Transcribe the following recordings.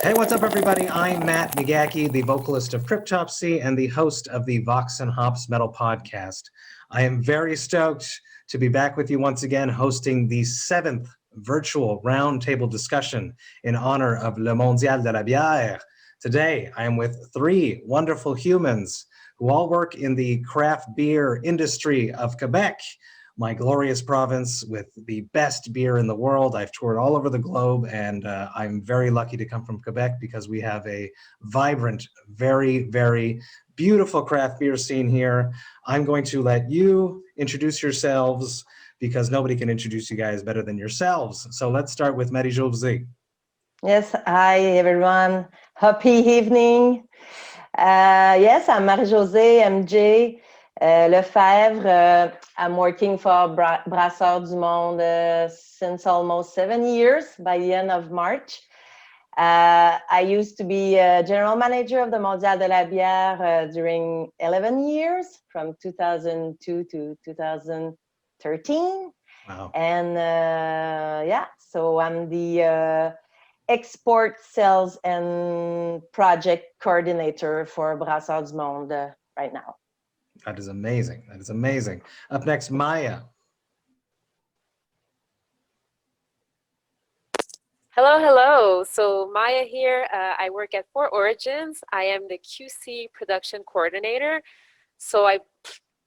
Hey, what's up, everybody? I'm Matt Migaki, the vocalist of Cryptopsy and the host of the Vox and Hops Metal Podcast. I am very stoked to be back with you once again, hosting the 7th virtual roundtable discussion in honor of Le Mondial de la Bière. Today, I am with three wonderful humans who all work in the craft beer industry of Quebec, my glorious province with the best beer in the world. I've toured all over the globe, and I'm very lucky to come from Quebec because we have a vibrant, very, very beautiful craft beer scene here. I'm going to let you introduce yourselves because nobody can introduce you guys better than yourselves. So let's start with Marie-Josée. Yes, hi everyone. Happy evening. Yes, I'm Marie-Josée MJ Lefebvre. I'm working for Brasseurs du Monde since almost 7 years by the end of March. I used to be general manager of the Mondial de la Bière during 11 years, from 2002 to 2013. Wow. And so I'm the export sales and project coordinator for Brasseurs du Monde right now. That is amazing. That is amazing. Up next, Maya. Hello. So Maya here. I work at Four Origins. I am the QC production coordinator. So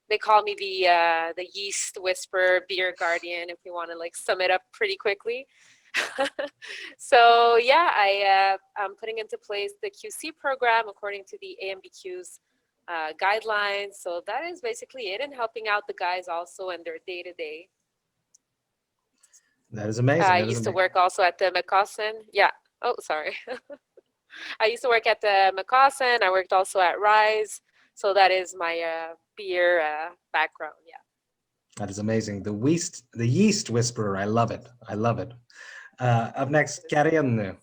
they call me the yeast whisperer, beer guardian, if you want to like sum it up pretty quickly. So yeah, I'm putting into place the QC program according to the AMBQ's guidelines. So that is basically it, and helping out the guys also in their day-to-day. That is amazing. I used to work also at the McCaussin. Yeah. Oh, sorry. I used to work at the McCaussin. I worked also at Rise. So that is my beer background. Yeah. That is amazing. The yeast whisperer. I love it. I love it. Up next, Karine.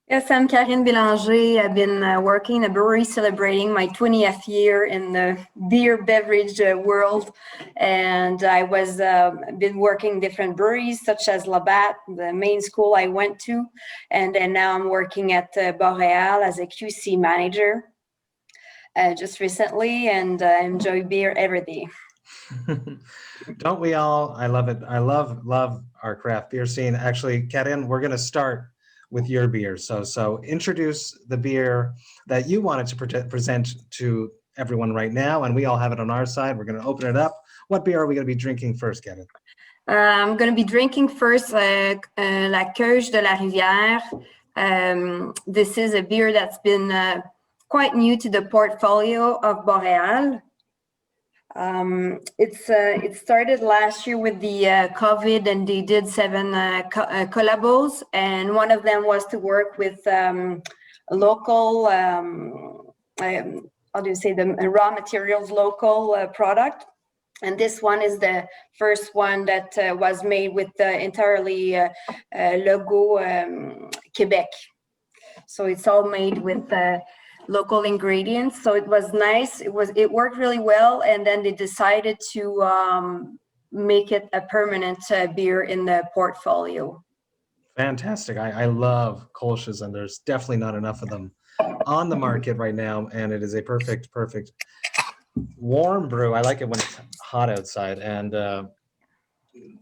Yes, I'm Karine Bélanger. I've been working in a brewery celebrating my 20th year in the beer beverage world. And I was been working different breweries such as Labatt, the main school I went to. And then now I'm working at Boreal as a QC manager just recently, and I enjoy beer every day. Don't we all? I love it. I love our craft beer scene. Actually, Karine, we're going to start with your beer. So introduce the beer that you wanted to present to everyone right now, and we all have it on our side. We're going to open it up. What beer are we going to be drinking first, Karine? I'm going to be drinking first La Queuge de la Rivière. This is a beer that's been quite new to the portfolio of Boreal. It started last year with the COVID, and they did 7 collabos, and one of them was to work with local, how do you say, the raw materials, local product. And this one is the first one that was made with entirely logo Quebec. So it's all made with local ingredients. So it was nice. It worked really well. And then they decided to make it a permanent beer in the portfolio. Fantastic. I love Kolsch's, and there's definitely not enough of them on the market right now. And it is a perfect warm brew. I like it when it's hot outside. And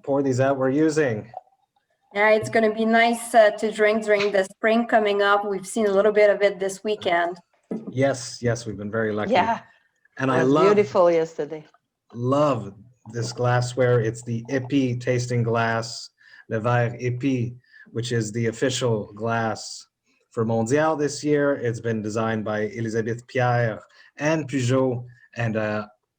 pour these out. We're using. Yeah, it's going to be nice to drink during the spring coming up. We've seen a little bit of it this weekend. Yes, we've been very lucky. Yeah, and it was beautiful yesterday. Love this glassware. It's the Epi tasting glass, Le Verre Epi, which is the official glass for Mondial this year. It's been designed by Elisabeth Pierre and Peugeot, and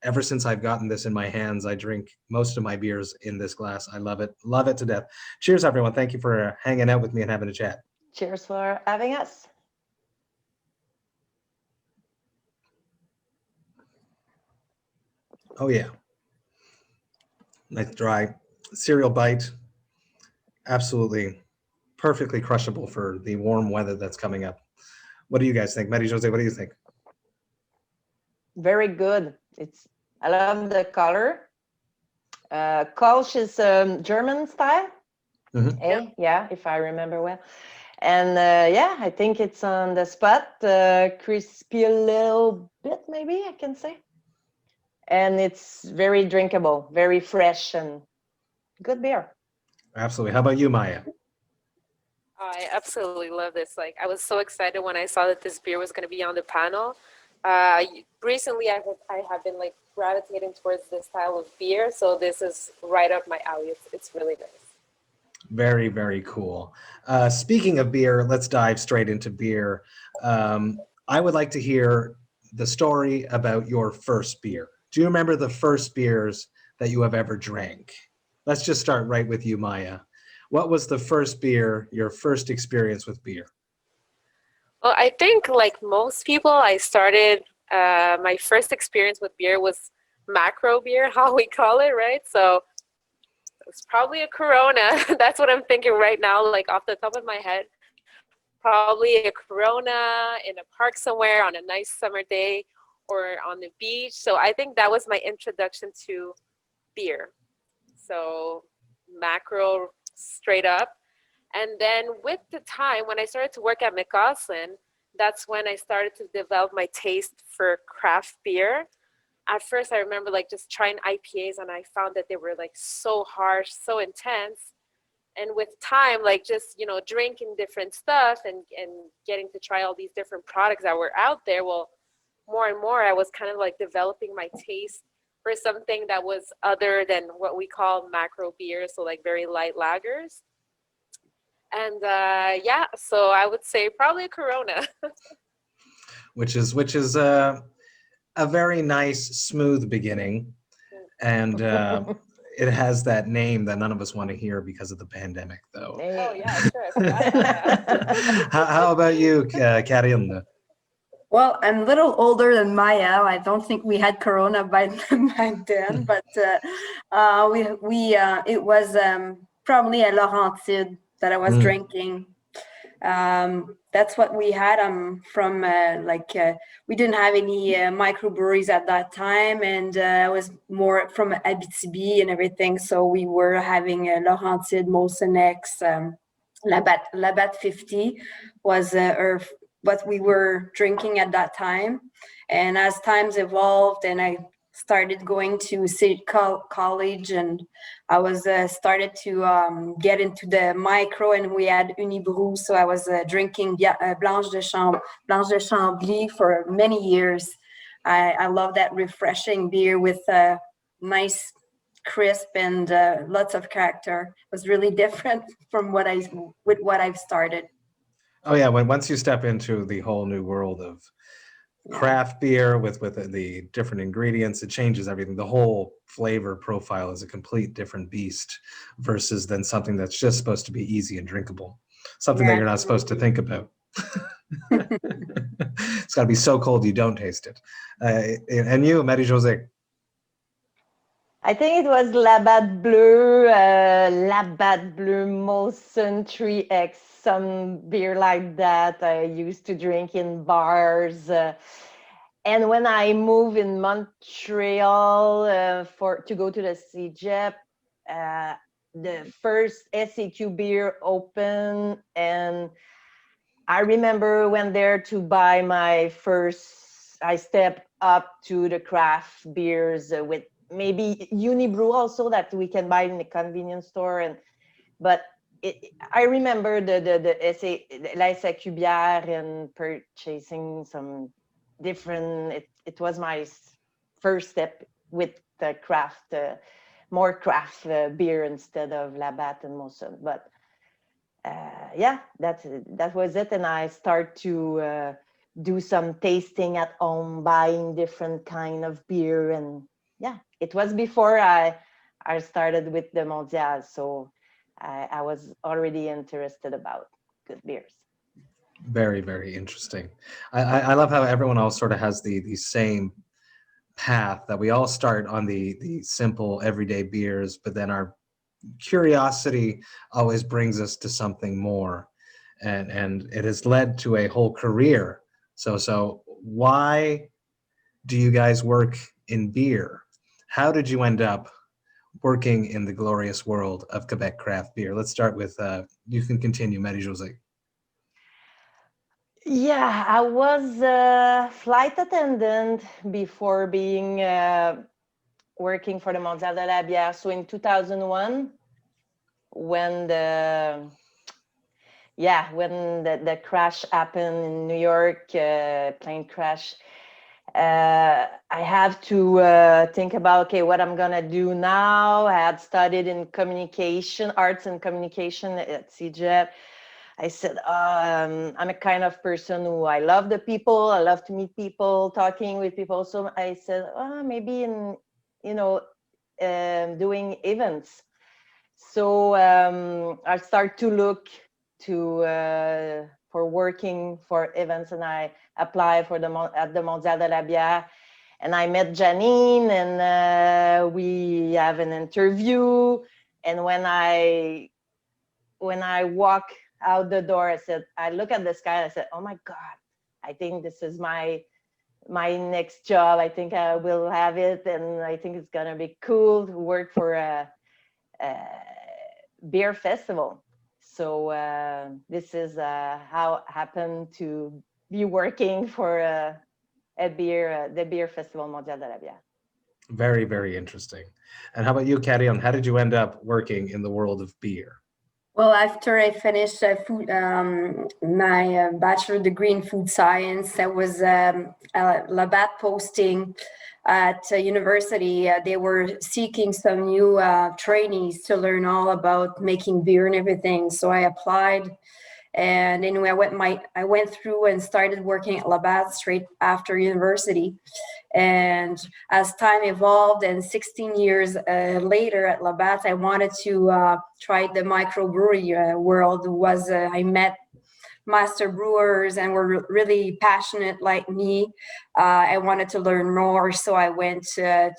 ever since I've gotten this in my hands, I drink most of my beers in this glass. I love it to death. Cheers, everyone. Thank you for hanging out with me and having a chat. Cheers for having us. Oh yeah. Nice dry cereal bite. Absolutely perfectly crushable for the warm weather that's coming up. What do you guys think? Marie-Josée, what do you think? Very good. I love the color. Kolsch is German style. Mm-hmm. Yeah, if I remember well. And yeah, I think it's on the spot, crispy a little bit, maybe I can say. And it's very drinkable, very fresh, and good beer. Absolutely. How about you, Maya? I absolutely love this. Like, I was so excited when I saw that this beer was going to be on the panel. Recently, I have been like gravitating towards this style of beer, so this is right up my alley. It's really nice. Very, very cool. Speaking of beer, let's dive straight into beer. I would like to hear the story about your first beer. Do you remember the first beers that you have ever drank? Let's just start right with you, Maya. What was the first beer, your first experience with beer? Well, I think like most people, I started my first experience with beer was macro beer, how we call it, right? So it's probably a Corona. That's what I'm thinking right now, like off the top of my head. Probably a Corona in a park somewhere on a nice summer day or on the beach. So I think that was my introduction to beer. So macro straight up. And then with the time, when I started to work at McCausland, that's when I started to develop my taste for craft beer. At first, I remember like just trying IPAs, and I found that they were like so harsh, so intense. And with time, like just, you know, drinking different stuff and getting to try all these different products that were out there, well, more and more, I was kind of like developing my taste for something that was other than what we call macro beer, so like very light lagers. And yeah, so I would say probably a Corona. Which is a very nice, smooth beginning, and it has that name that none of us want to hear because of the pandemic, though. Oh yeah, sure. I forgot about that. How about you, Karina? Well, I'm a little older than Maya. I don't think we had Corona back then, but it was probably a Laurentide that I was drinking. That's what we had. From we didn't have any microbreweries at that time, and I was more from Abitibi and everything. So we were having Laurentide, Molson X, Labatt 50 was what we were drinking at that time. And as times evolved and I started going to City College, and I was started to get into the micro, and we had Unibrew. So I was drinking Blanche de Chambly for many years. I love that refreshing beer with nice crisp and lots of character. It was really different from what I've started. Oh yeah, once you step into the whole new world of craft beer with the different ingredients, it changes everything. The whole flavor profile is a complete different beast versus than something that's just supposed to be easy and drinkable, something that you're not supposed to think about. It's got to be so cold you don't taste it. And you, Marie-Josée? I think it was Labatt Bleu, Molson 3X, some beer like that I used to drink in bars. And when I moved in Montreal to go to the CEGEP, the first SAQ beer opened, and I remember went there to buy my first. I stepped up to the craft beers with maybe Unibrew also that we can buy in the convenience store, but I remember the La SAQ bière and purchasing some different. It was my first step with the craft, more craft beer instead of Labatt and Molson. But yeah, that was it, and I start to do some tasting at home, buying different kind of beer, and yeah, it was before I started with the Mondial, so I was already interested about good beers. Very, very interesting. I love how everyone else sort of has the same path, that we all start on the simple everyday beers, but then our curiosity always brings us to something more, and it has led to a whole career. So why do you guys work in beer? How did you end up working in the glorious world of Quebec craft beer? Let's start with, you can continue, Marie-Josée. Yeah, I was a flight attendant before being working for the Mondial de la Bière. So in 2001, when the crash happened in New York, plane crash, I have to think about, okay, what I'm gonna do now. I had studied in communication, arts and communication at CEGEP. I said, I'm a kind of person who I love the people. I love to meet people, talking with people. So I said, maybe doing events. So I start to look for working for events, and I apply for at the Mondial de la Bière. And I met Janine, and we have an interview. And when I walk out the door, I look at the sky and I said, oh my God, I think this is my next job. I think I will have it. And I think it's gonna be cool to work for a beer festival. So this is how it happened to be working for the beer festival Mondial de la Bière. Very, very interesting. And how about you, Carrion? How did you end up working in the world of beer? Well, after I finished my bachelor degree in food science, I was a Labatt posting at university. They were seeking some new trainees to learn all about making beer and everything. So I applied. And anyway, I went through and started working at Labatt straight after university. And as time evolved, and 16 years later at Labatt, I wanted to try the microbrewery world. I met master brewers and were really passionate like me. I wanted to learn more, so I went to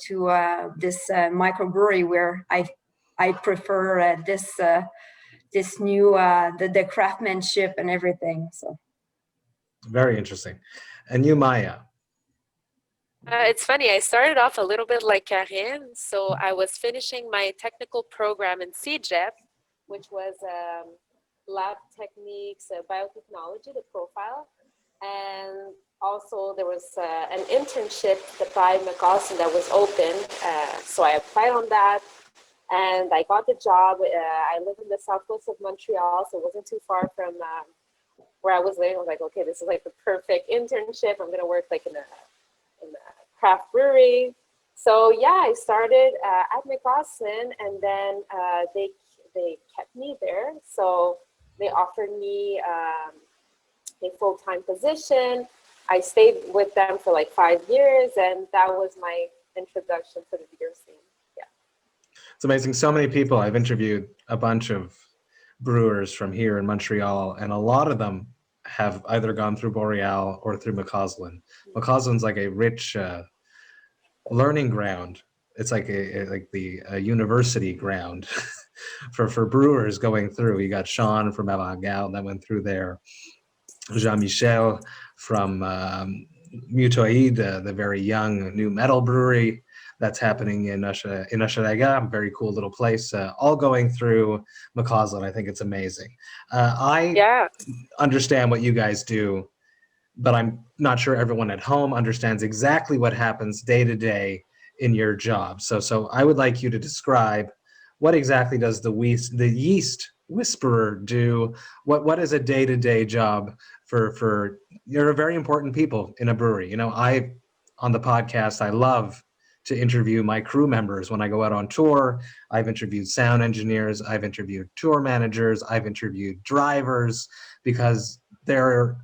this microbrewery where I prefer this new the craftsmanship and everything. So very interesting. And you, Maya? It's funny, I started off a little bit like Karine. So I was finishing my technical program in CEGEP, which was lab techniques, biotechnology, the profile. And also there was an internship by McAustin that was open. So I applied on that and I got the job. I live in the southwest of Montreal, so it wasn't too far from where I was living. I was like, okay, this is like the perfect internship. I'm gonna work like in a craft brewery. So yeah, I started at McAustin, and then they kept me there. So they offered me a full-time position. I stayed with them for like 5 years, and that was my introduction to the beer scene. Yeah, it's amazing. So many people. I've interviewed a bunch of brewers from here in Montreal, and a lot of them have either gone through Boreal or through McCausland. McCausland's like a rich learning ground. It's like a university ground for brewers going through. You got Sean from Avant-Garde that went through there. Jean-Michel from Mutoid, the very young new metal brewery that's happening in Hochelaga, very cool little place, all going through McCausland. I think it's amazing. I understand what you guys do, but I'm not sure everyone at home understands exactly what happens day to day in your job. So I would like you to describe what exactly does the yeast whisperer do? What is a day-to-day job for you're very important people in a brewery. You know, on the podcast, I love to interview my crew members when I go out on tour. I've interviewed sound engineers, I've interviewed tour managers, I've interviewed drivers, because they're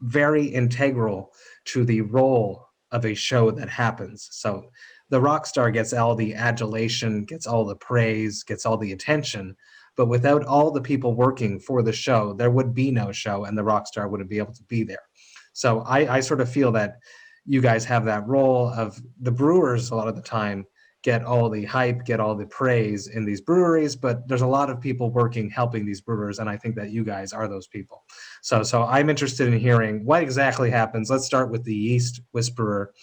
very integral to the role of a show that happens. So the rock star gets all the adulation, gets all the praise, gets all the attention, but without all the people working for the show, there would be no show, and the rock star wouldn't be able to be there. So I sort of feel that you guys have that role of the brewers a lot of the time get all the hype, get all the praise in these breweries, but there's a lot of people working, helping these brewers, and I think that you guys are those people. So I'm interested in hearing what exactly happens. Let's start with the yeast whisperer.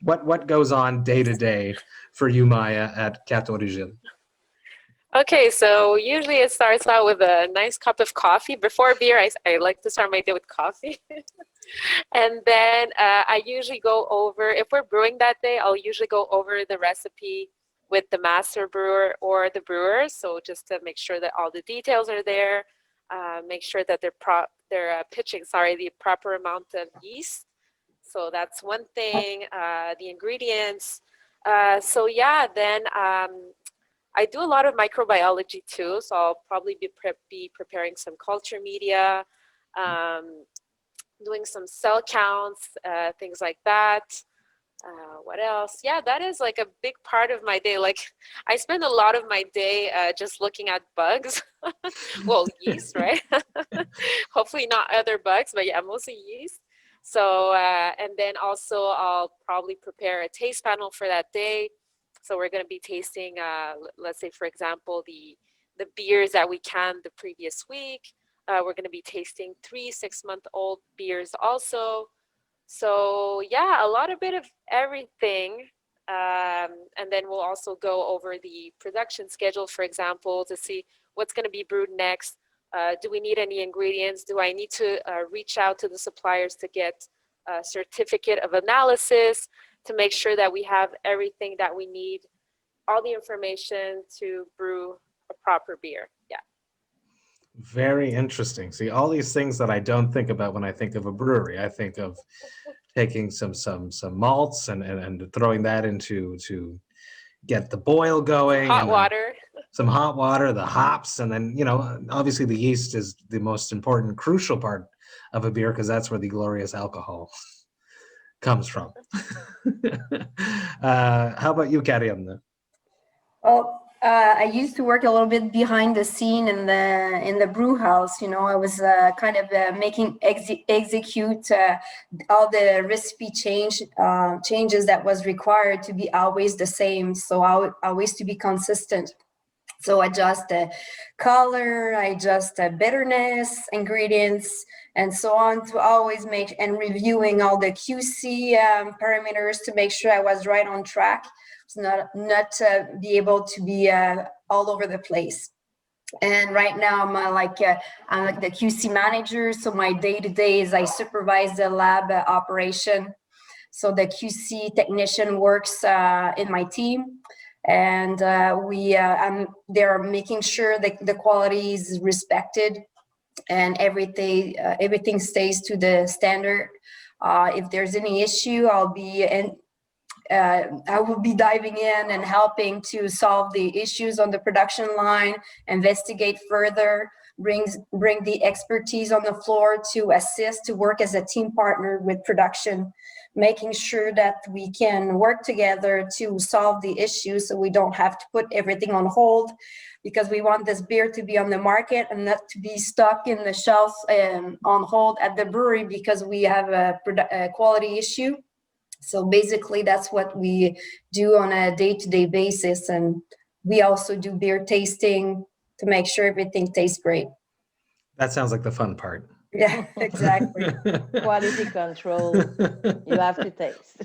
What goes on day to day for you, Maya, at Carte Origine? Okay, so usually it starts out with a nice cup of coffee. Before beer, I like to start my day with coffee. And then I usually go over, if we're brewing that day, I'll usually go over the recipe with the master brewer or the brewer. So just to make sure that all the details are there, make sure that they're pitching, the proper amount of yeast. So that's one thing, the ingredients. So yeah, then I do a lot of microbiology too. So I'll probably be preparing some culture media, doing some cell counts, things like that. What else? Yeah, that is like a big part of my day. Like I spend a lot of my day just looking at bugs. Well, yeast, right? Hopefully not other bugs, but yeah, mostly yeast. So, and then also I'll probably prepare a taste panel for that day. So we're going to be tasting, let's say, for example, the beers that we canned the previous week. We're going to be tasting 3 6-month-old beers also. So yeah, a lot of bit of everything. And then we'll also go over the production schedule, for example, to see what's going to be brewed next. Do we need any ingredients? Do I need to reach out to the suppliers to get a certificate of analysis to make sure that we have everything that we need, all the information to brew a proper beer? Yeah. Very interesting. See, all these things that I don't think about when I think of a brewery. I think of taking some malts and throwing that into to get the boil going. Hot water. Some hot water, the hops, and then, obviously the yeast is the most important, crucial part of a beer because that's where the glorious alcohol comes from. How about you, Karianne? Well, I used to work a little bit behind the scene in the brew house. I was kind of making execute all the recipe changes that was required to be always the same. So always to be consistent. So adjust the color, adjust the bitterness, ingredients, and so on to always make and reviewing all the QC parameters to make sure I was right on track. Not be able to be all over the place. And right now I'm like the QC manager. So my day-to-day is I supervise the lab operation. So the QC technician works in my team. And they're making sure that the quality is respected and everything stays to the standard. If there's any issue, I will be diving in and helping to solve the issues on the production line, investigate further, bring the expertise on the floor to assist, to work as a team partner with production, making sure that we can work together to solve the issues so we don't have to put everything on hold, because we want this beer to be on the market and not to be stuck in the shelves and on hold at the brewery because we have a quality issue. So basically that's what we do on a day-to-day basis. And we also do beer tasting to make sure everything tastes great. That sounds like the fun part. Yeah, exactly. Quality control. You have to taste.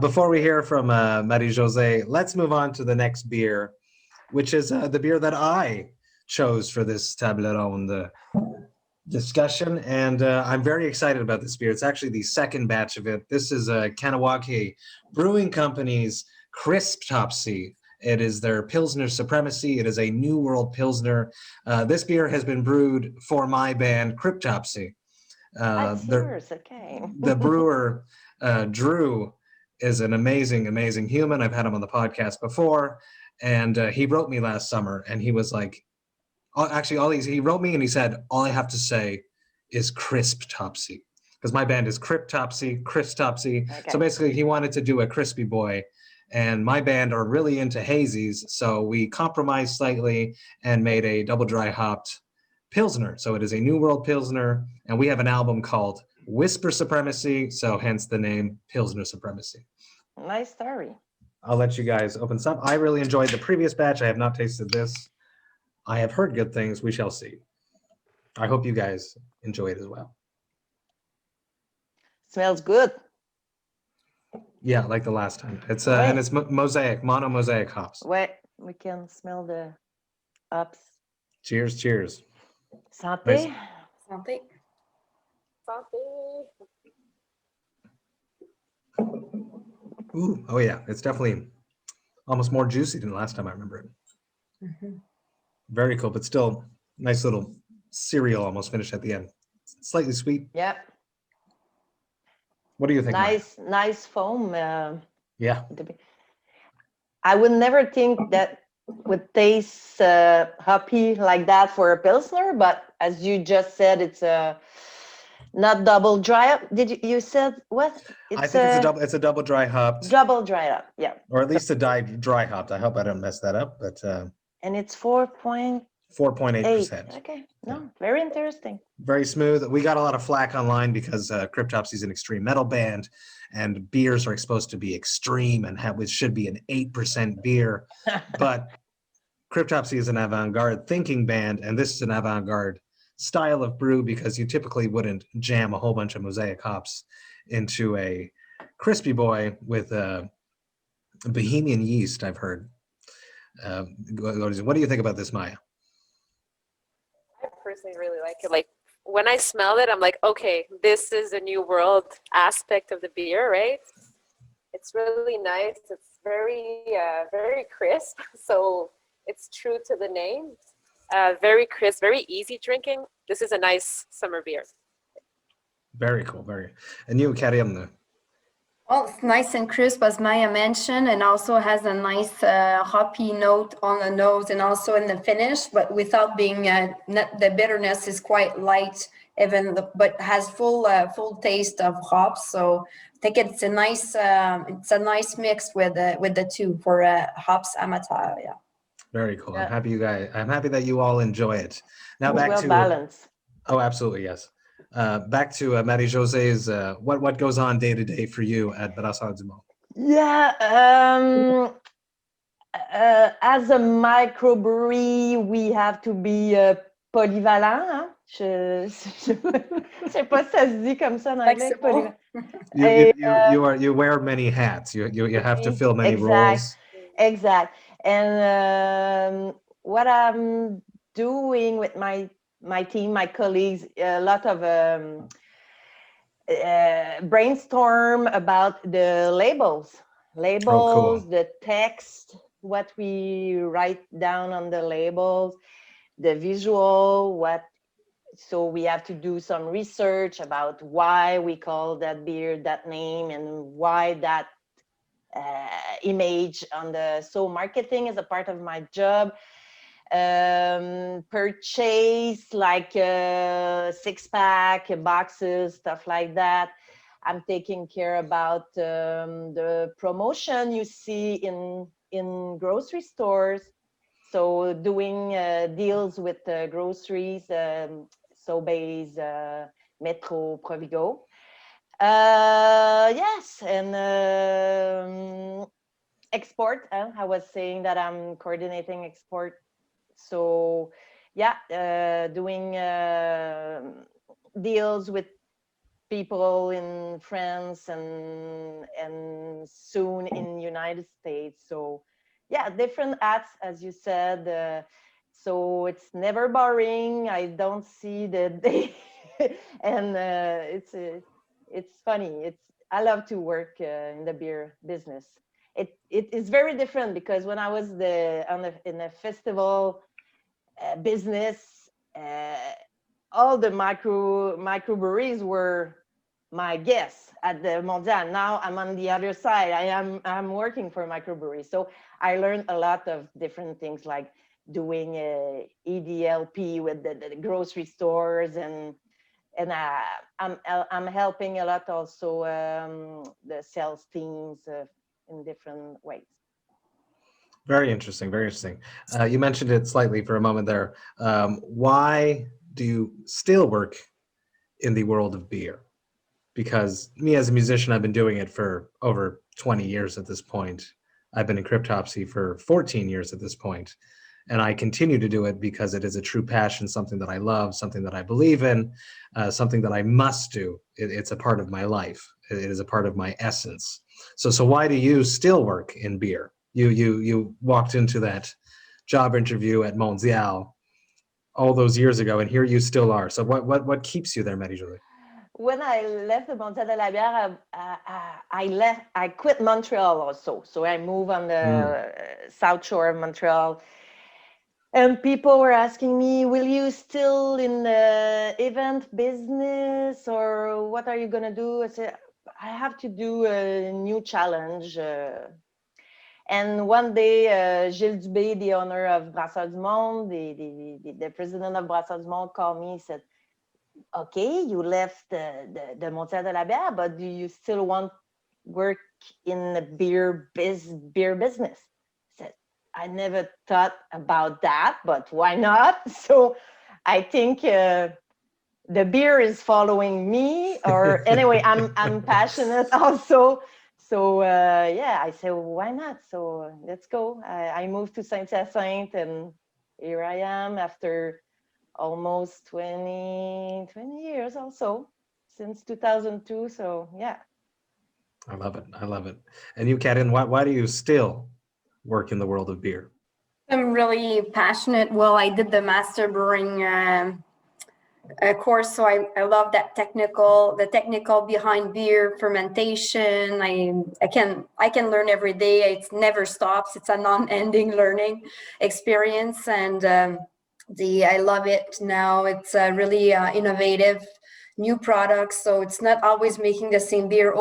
Before we hear from Marie-Josée, let's move on to the next beer, which is the beer that I chose for this table ronde discussion. And I'm very excited about this beer. It's actually the second batch of it. This is Kahnawake Brewing Company's Crisp Topsy. It is their Pilsner Supremacy. It is a New World Pilsner. This beer has been brewed for my band, Cryptopsy. Okay. The brewer, Drew, is an amazing, amazing human. I've had him on the podcast before. And he wrote me last summer, and he was like, he wrote me and he said, all I have to say is Crisp Topsy. Because my band is Cryptopsy, Crisp Topsy. Okay. So basically he wanted to do a crispy boy. And my band are really into hazies, so we compromised slightly and made a double dry hopped Pilsner. So it is a New World Pilsner, and we have an album called Whisper Supremacy, so hence the name Pilsner Supremacy. Nice story. I'll let you guys open some. I really enjoyed the previous batch. I have not tasted this. I have heard good things. We shall see. I hope you guys enjoy it as well. Smells good. Yeah, like the last time. It's and it's mono mosaic hops. Ouais, we can smell the hops. Cheers, cheers. Santé. Santé. Santé. Ooh, oh yeah, it's definitely almost more juicy than the last time I remember it. Mhm. Very cool, but still nice little cereal almost finished at the end. Slightly sweet. Yep. What do you think, Maya? Nice foam. Yeah, I would never think that would taste hoppy like that for a pilsner, but as you just said, it's not double dry up. You said what? I think it's a double dry hopped, double dry up. Yeah, or at least a dry hopped. I hope I don't mess that up, but and it's 4.8. 4.8%. Okay, no, very interesting. Very smooth. We got a lot of flack online because Cryptopsy is an extreme metal band, and beers are supposed to be extreme and it should be an 8% beer. But Cryptopsy is an avant-garde thinking band, and this is an avant-garde style of brew because you typically wouldn't jam a whole bunch of mosaic hops into a crispy boy with Bohemian yeast, I've heard. What do you think about this, Maya? I personally really like it. Like when I smell it, I'm like, okay, this is a new world aspect of the beer, right? It's really nice. It's very crisp. So it's true to the name. Very crisp, very easy drinking. This is a nice summer beer. Very cool. And you, Kariam? Well, it's nice and crisp, as Maya mentioned, and also has a nice hoppy note on the nose and also in the finish, but without being, the bitterness is quite light, but has full taste of hops. So I think it's a nice mix with the two for hops amateur. Yeah. Very cool. Yeah. I'm happy that you all enjoy it. Now back well to balanced. Oh, absolutely, yes. Back to Marie-José's, what goes on day to day for you at Brassard du Monde? Yeah, as a microbrewery, we have to be polyvalent. Hein? Je sais pas si ça se dit comme ça en anglais. You wear many hats. You have to fill many roles. Exact. And what I'm doing with my team, my colleagues, a lot of brainstorm about the labels, cool. the text, what we write down on the labels, the visual, so we have to do some research about why we call that beer that name and why that image on so marketing is a part of my job. Purchase like 6-pack boxes, stuff like that. I'm taking care about the promotion you see in grocery stores. So doing deals with groceries, Sobeys, Metro, Provigo. Yes, and export. I was saying that I'm coordinating export. So yeah, doing deals with people in France and soon in United States. So yeah, different hats, as you said. So it's never boring. I don't see the day, and it's funny. I love to work in the beer business. It is very different because when I was in a festival business, all the microbreweries were my guests at the Mondial. Now I'm on the other side. I'm working for microbreweries, so I learned a lot of different things like doing EDLP with the grocery stores and I'm helping a lot also the sales teams in different ways. Very interesting. You mentioned it slightly for a moment there. Why do you still work in the world of beer? Because me as a musician, I've been doing it for over 20 years at this point. I've been in Cryptopsy for 14 years at this point. And I continue to do it because it is a true passion, something that I love, something that I believe in, something that I must do. It's a part of my life. It is a part of my essence. So why do you still work in beer? you walked into that job interview at Mondial all those years ago, and here you still are. So what keeps you there, Marie-Josée? When I left the Mondial de la Bière, I quit Montreal also. So I moved on the South Shore of Montreal. And people were asking me, will you still in the event business, or what are you going to do? I said, I have to do a new challenge. And one day, Gilles Dubé, the owner of Brasseurs du Monde, the president of Brasseurs du Monde, called me and said, okay, you left the Mondial de la Bière, but do you still want work in the beer business? I said, I never thought about that, but why not? So I think the beer is following me, or anyway, I'm passionate also. So yeah, I said, well, why not? So let's go. I moved to Saint-Hyacinthe, and here I am after almost 20 years also, since 2002. So yeah. I love it. I love it. And you, Karin, why do you still work in the world of beer? I'm really passionate. Well, I did the master brewing course, so I love that the technical behind beer fermentation. I can learn every day. It never stops. It's a non-ending learning experience, and I love it now. It's really innovative, new products. So it's not always making the same beer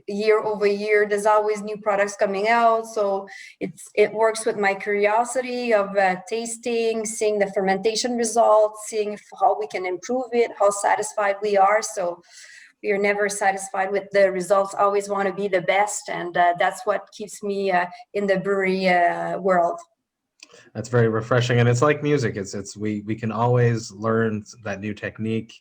year over year. There's always new products coming out. So it works with my curiosity of tasting, seeing the fermentation results, seeing how we can improve it, how satisfied we are. So we are never satisfied with the results. Always want to be the best, and that's what keeps me in the brewery world. That's very refreshing, and it's like music. We can always learn that new technique.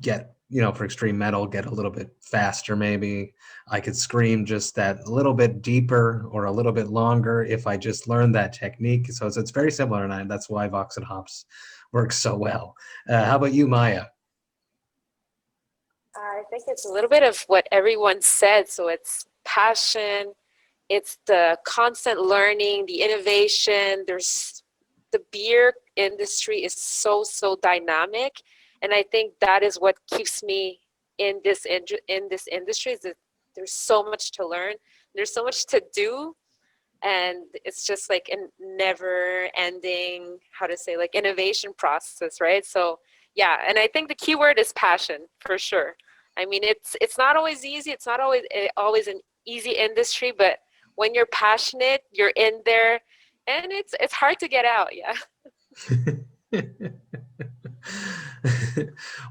Get, for extreme metal, get a little bit faster. Maybe I could scream just that a little bit deeper or a little bit longer if I just learned that technique. So it's very similar, and that's why Vox and Hops works so well. How about you, Maya? I think it's a little bit of what everyone said. So it's passion, it's the constant learning, the innovation. The beer industry is so dynamic, and I think that is what keeps me in this industry. Is that there's so much to learn, there's so much to do, and it's just like a never-ending, innovation process, right? So yeah, and I think the key word is passion for sure. I mean, it's not always easy. It's not always an easy industry, but when you're passionate, you're in there, and it's hard to get out. Yeah.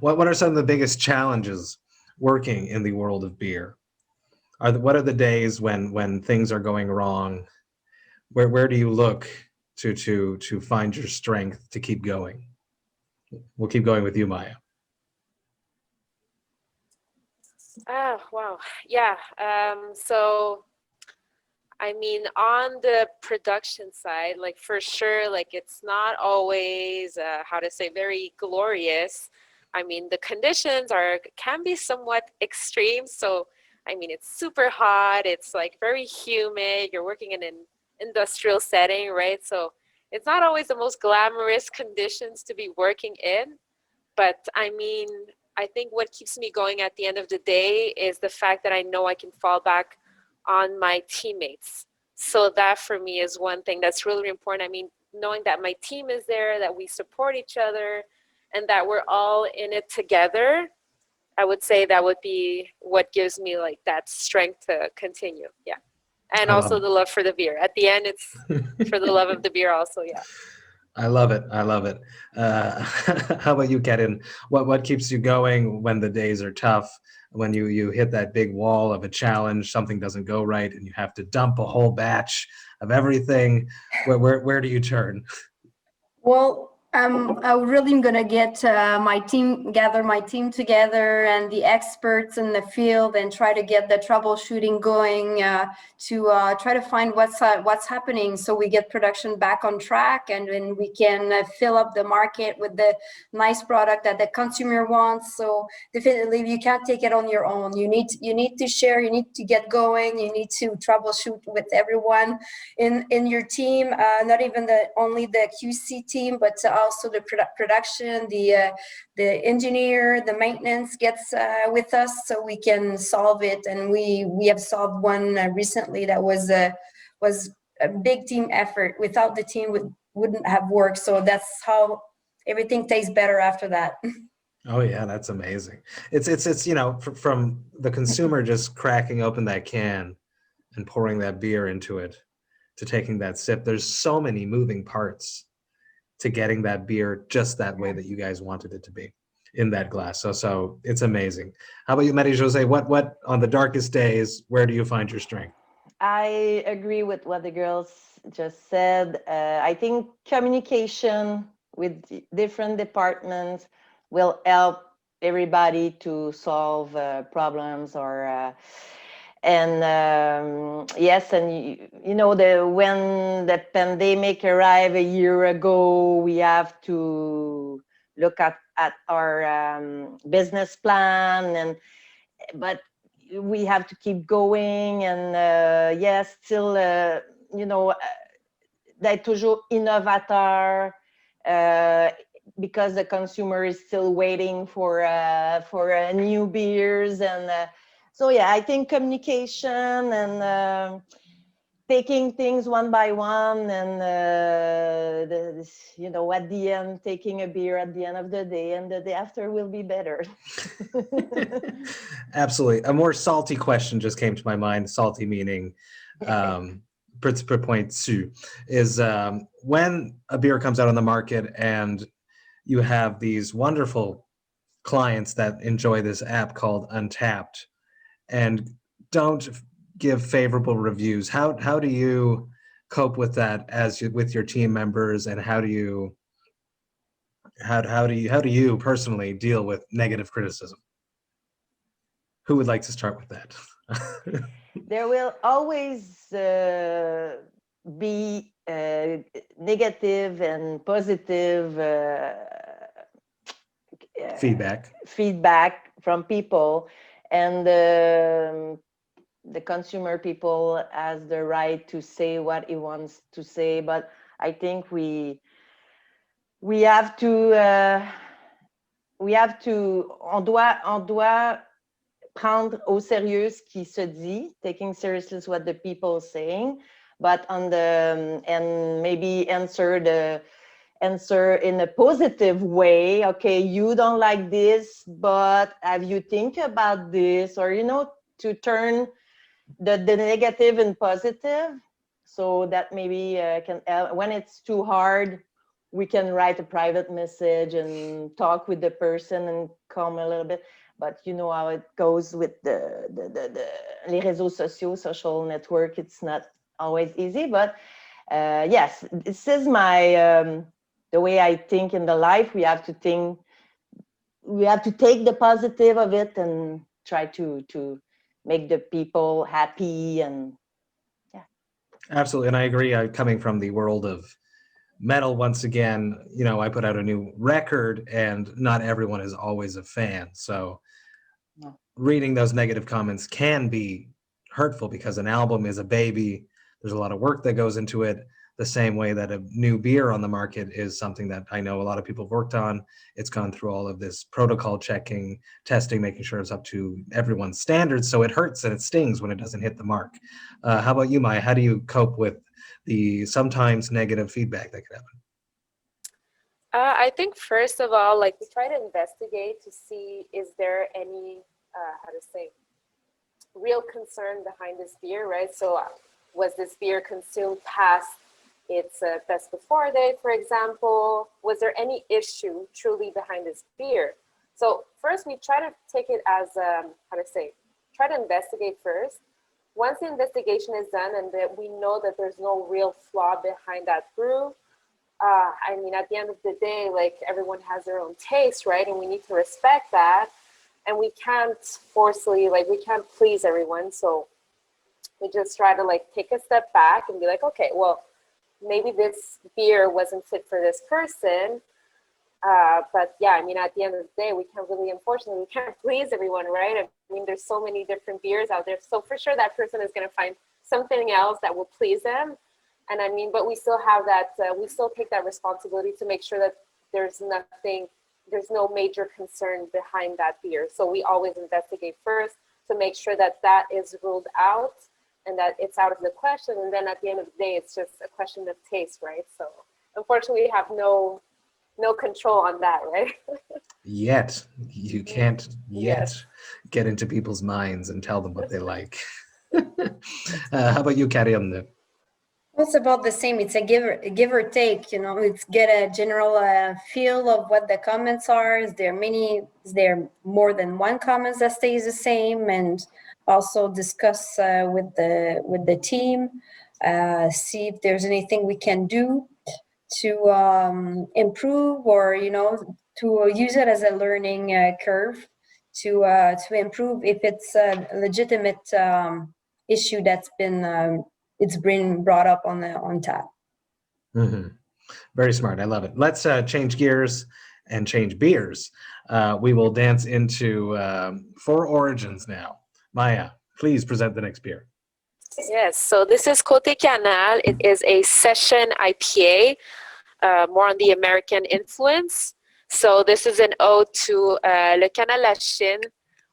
What are some of the biggest challenges working in the world of beer? What are the days when things are going wrong? Where do you look to find your strength to keep going? We'll keep going with you, Maya. Oh, wow. Yeah. So, I mean, on the production side, for sure, it's not always, very glorious. I mean, the conditions can be somewhat extreme. So, I mean, it's super hot. It's very humid. You're working in an industrial setting, right? So it's not always the most glamorous conditions to be working in. But I mean, I think what keeps me going at the end of the day is the fact that I know I can fall back on my teammates. So that for me is one thing that's really important. I mean, knowing that my team is there, that we support each other, and that we're all in it together, I would say that would be what gives me that strength to continue. Yeah. And also the love for the beer. At the end, it's for the love of the beer also, yeah. I love it. I love it. How about you, Karin? What keeps you going when the days are tough, when you hit that big wall of a challenge, something doesn't go right, and you have to dump a whole batch of everything? Where do you turn? Well, I really am gonna get gather my team together and the experts in the field, and try to get the troubleshooting going to try to find what's happening, so we get production back on track, and then we can fill up the market with the nice product that the consumer wants. So definitely, you can't take it on your own. You need to share. You need to get going. You need to troubleshoot with everyone in your team, not even only the QC team, but also the production, the engineer, the maintenance gets with us, so we can solve it. And we have solved one recently that was a big team effort. Without the team, wouldn't have worked. So that's how everything tastes better after that. Oh yeah, that's amazing. It's from the consumer just cracking open that can and pouring that beer into it to taking that sip. There's so many moving parts to getting that beer just that way that you guys wanted it to be in that glass. So it's amazing. How about you, Marie-Josée? What on the darkest days, where do you find your strength? I agree with what the girls just said. I think communication with different departments will help everybody to solve problems yes, and when the pandemic arrived a year ago, we have to look at our business plan, but we have to keep going, and yes, still d'être toujours innovateur, because the consumer is still waiting for new beers, and so yeah, I think communication and taking things one by one, and at the end, taking a beer at the end of the day, and the day after will be better. Absolutely. A more salty question just came to my mind. Salty meaning per point su is when a beer comes out on the market and you have these wonderful clients that enjoy this app called Untapped and don't give favorable reviews. How do you cope with that with your team members, and how do you personally deal with negative criticism? Who would like to start with that? There will always be negative and positive feedback from people, and the consumer people has the right to say what he wants to say, but I think we have to on doit prendre au sérieux ce qui se dit, taking seriously what the people are saying, but and maybe answer in a positive way. Okay, you don't like this, but have you think about this, or to turn the negative and positive, so that maybe can help. When it's too hard, we can write a private message and talk with the person and calm a little bit. But you know how it goes with the les réseaux sociaux, social network. It's not always easy, but yes, this is my the way I think in the life. We have to take the positive of it and try to make the people happy, and yeah. Absolutely, and I agree. Coming from the world of metal, once again, I put out a new record, and not everyone is always a fan. So reading those negative comments can be hurtful, because an album is a baby. There's a lot of work that goes into it. The same way that a new beer on the market is something that I know a lot of people have worked on. It's gone through all of this protocol checking, testing, making sure it's up to everyone's standards. So it hurts and it stings when it doesn't hit the mark. How about you, Maya? How do you cope with the sometimes negative feedback that could happen? I think first of all, we try to investigate to see, is there any, real concern behind this beer, right? So was this beer consumed past its best before date, for example? Was there any issue truly behind this beer? So first we try to take it as, try to investigate first. Once the investigation is done and that we know that there's no real flaw behind that brew, I mean, at the end of the day, like everyone has their own taste, right? And we need to respect that. And we can't forcefully, like we can't please everyone. So we just try to like take a step back and be like, okay, well, maybe this beer wasn't fit for this person. But yeah, I mean, at the end of the day, we can't really, unfortunately, we can't please everyone, right? I mean, there's so many different beers out there. So for sure, that person is going to find something else that will please them. And I mean, but we still have that, we still take that responsibility to make sure that there's no major concern behind that beer. So we always investigate first to make sure that that is ruled out and that it's out of the question. And then at the end of the day, it's just a question of taste, right? So unfortunately, we have no control on that, right? Yet. You can't yet Yes. get into people's minds and tell them what they like. How about you, Karianne? It's about the same. It's a give or take, it's get a general feel of what the comments are. Is there more than one comments that stays the same? And also discuss with the team, see if there's anything we can do to improve, or, to use it as a learning curve to improve if it's a legitimate issue that's been it's been brought up on tap. Mm-hmm. Very smart. I love it. Let's change gears and change beers. We will dance into Four Origins now. Maya, please present the next beer. Yes, so this is Côté Canal. It is a session IPA, more on the American influence. So this is an ode to Le Canal La Chine,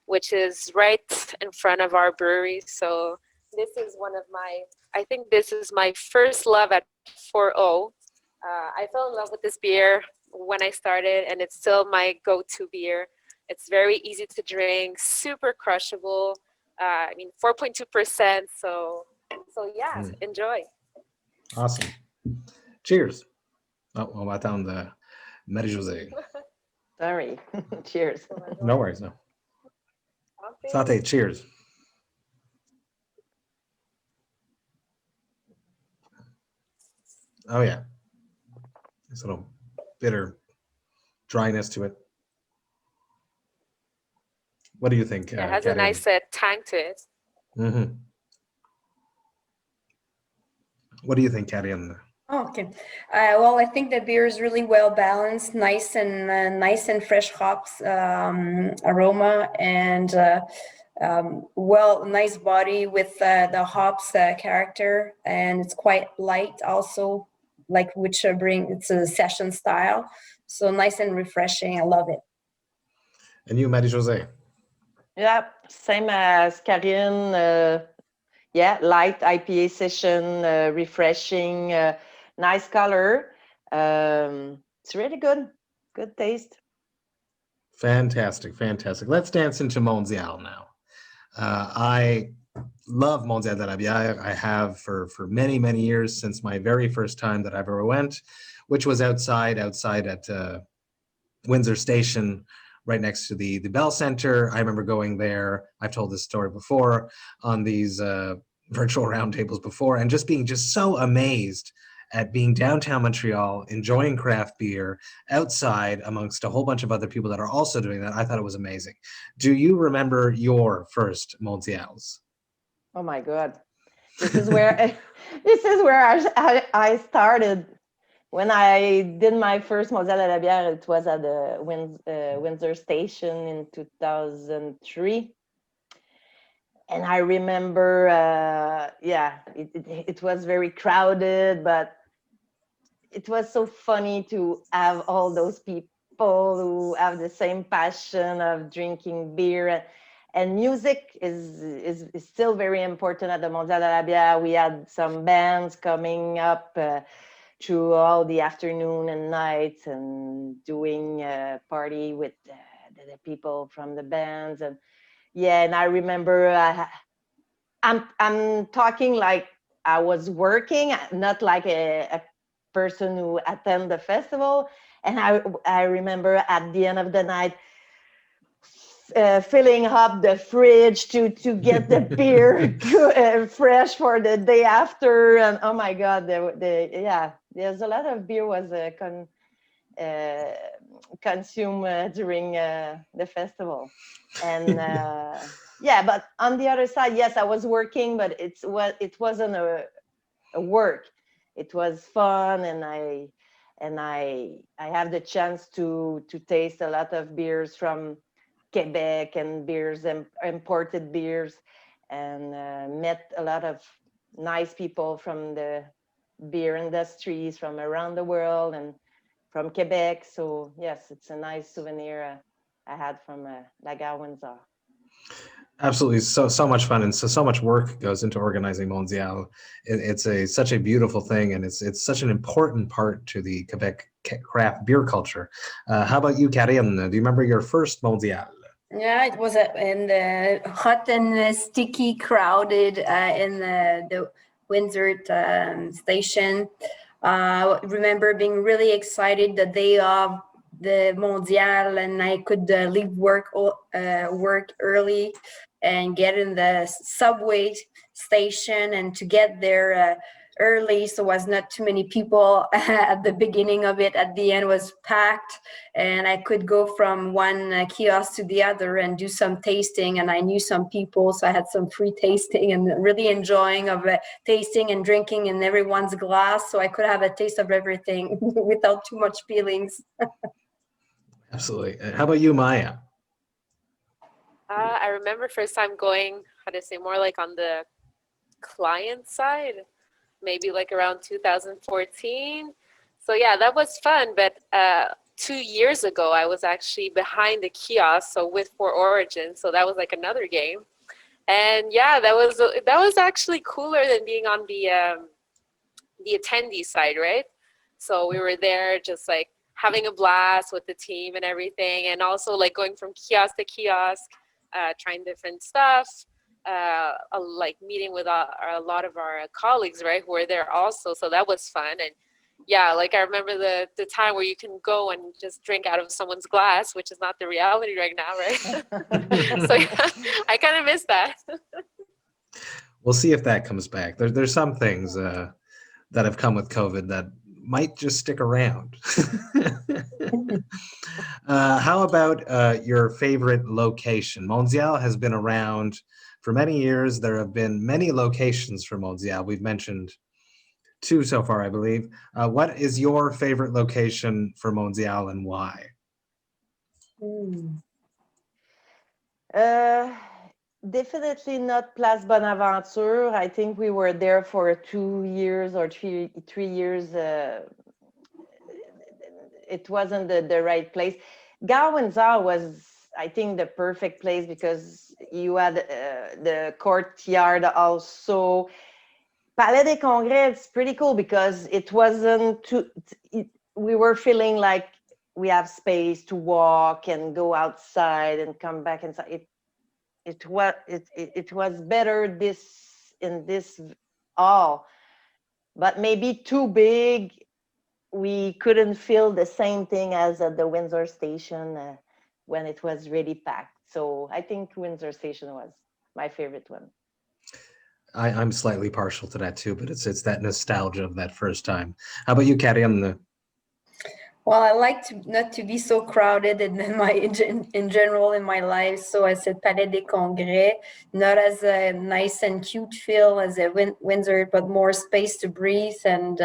which is right in front of our brewery. So this is I think this is my first love at 4O. I fell in love with this beer when I started, and it's still my go-to beer. It's very easy to drink, super crushable. I mean, 4.2%. So yeah, enjoy. Awesome. Cheers. Oh, on va attendre Marie-Josée. Sorry. Cheers. No worries, no. Santé, cheers. Oh yeah. This little bitter dryness to it. What do you think? It has Karianne? a nice tang to it. Mm-hmm. What do you think, Karianne? Oh, okay. Well, I think the beer is really well balanced, nice and fresh hops aroma, and nice body with the hops character, and it's quite light also, like which it's a session style, so nice and refreshing. I love it. And you, Marie-Josée? Yeah, same as Karine. Yeah, light IPA session, refreshing, nice color. It's really good. Good taste. Fantastic, fantastic. Let's dance into Mondial now. I love Mondial de la Bière. I have for many, many years, since my very first time that I've ever went, which was outside at Windsor Station, right next to the Bell Center. I remember going there. I've told this story before on these virtual roundtables before, and just being so amazed at being downtown Montreal, enjoying craft beer outside amongst a whole bunch of other people that are also doing that. I thought it was amazing. Do you remember your first Mondials? Oh my God. This is where I started. When I did my first Mondial de la Bière, it was at the Windsor Station in 2003. And I remember, it was very crowded, but it was so funny to have all those people who have the same passion of drinking beer. And music is still very important at the Mondial de la Bière. We had some bands coming up through all the afternoon and nights and doing a party with the people from the bands. And yeah, and I remember I'm talking like I was working, not like a person who attend the festival. And I remember at the end of the night, filling up the fridge to get the beer fresh for the day after. And oh my God, there's a lot of beer was consumed during the festival. And yeah, but on the other side, yes, I was working, but it wasn't a work. It was fun, and I have the chance to taste a lot of beers from Quebec and imported beers, and met a lot of nice people from the beer industries from around the world and from Quebec. So yes, it's a nice souvenir I had from La Gare Windsor. Absolutely, so much fun, and so much work goes into organizing Mondial. It's such a beautiful thing, and it's such an important part to the Quebec craft beer culture. How about you, Karine? Do you remember your first Mondial? Yeah, it was in the hot and sticky, crowded in the Windsor station. Remember being really excited the day of the Mondial, and I could leave work early and get in the subway station, and to get there early, so was not too many people at the beginning of it. At the end was packed, and I could go from one kiosk to the other and do some tasting, and I knew some people, so I had some free tasting and really enjoying of tasting and drinking in everyone's glass, so I could have a taste of everything without too much feelings. Absolutely. How about you, Maya? I remember first time going, how to say, more like on the client side, maybe like around 2014. So yeah, that was fun. But 2 years ago, I was actually behind the kiosk, so with For Origins. So that was like another game. And yeah, that was actually cooler than being on the attendee side, right? So we were there just like having a blast with the team and everything, and also like going from kiosk to kiosk, trying different stuff, like meeting with a lot of our colleagues, right, who were there also. So that was fun. And yeah, like I remember the time where you can go and just drink out of someone's glass, which is not the reality right now, right? So yeah, I kind of miss that. We'll see if that comes back. There's some things that have come with COVID that might just stick around. How about your favorite location? Mondial has been around for many years. There have been many locations for Mondial. We've mentioned 2 so far, I believe. What is your favorite location for Mondial, and why? Definitely not Place Bonaventure. I think we were there for 2 years or 3 years. It wasn't the right place. Gare Windsor was, I think, the perfect place because you had the courtyard also. Palais des Congrès, it's pretty cool because it wasn't we were feeling like we have space to walk and go outside and come back inside. It was better in this hall, but maybe too big. We couldn't feel the same thing as at the Windsor station when it was really packed. So I think Windsor station was my favorite one. I'm slightly partial to that too, but it's that nostalgia of that first time. How about you, Karine? Well, I like not to be so crowded in general in my life. So I said Palais des Congrès, not as a nice and cute feel as a Windsor, but more space to breathe and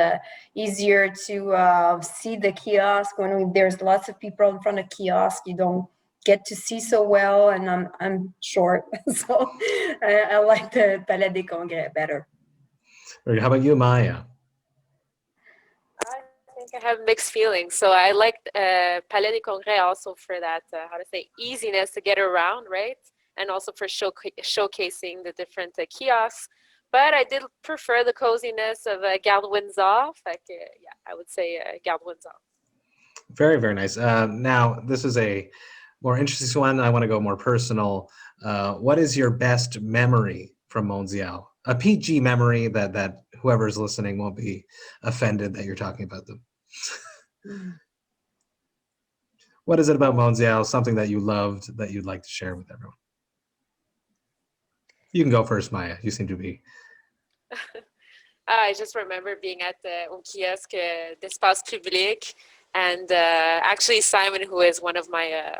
easier to see the kiosk. When there's lots of people in front of kiosk, you don't get to see so well, and I'm short, so I like the Palais des Congrès better. How about you, Maya? I think I have mixed feelings. So I liked Palais des Congrès also for that, how to say, easiness to get around, right? And also for showcasing the different kiosks. But I did prefer the coziness of Gare de Windsor. Like, yeah, I would say Gare de Windsor. Very, very nice. Now, this is a more interesting one. I want to go more personal. What is your best memory from Mondial? A PG memory that whoever's listening won't be offended that you're talking about them. What is it about Mondial, something that you loved that you'd like to share with everyone? You can go first, Maya. You seem to be. I just remember being at the kiosk d'espace public, and actually Simon, who is one of my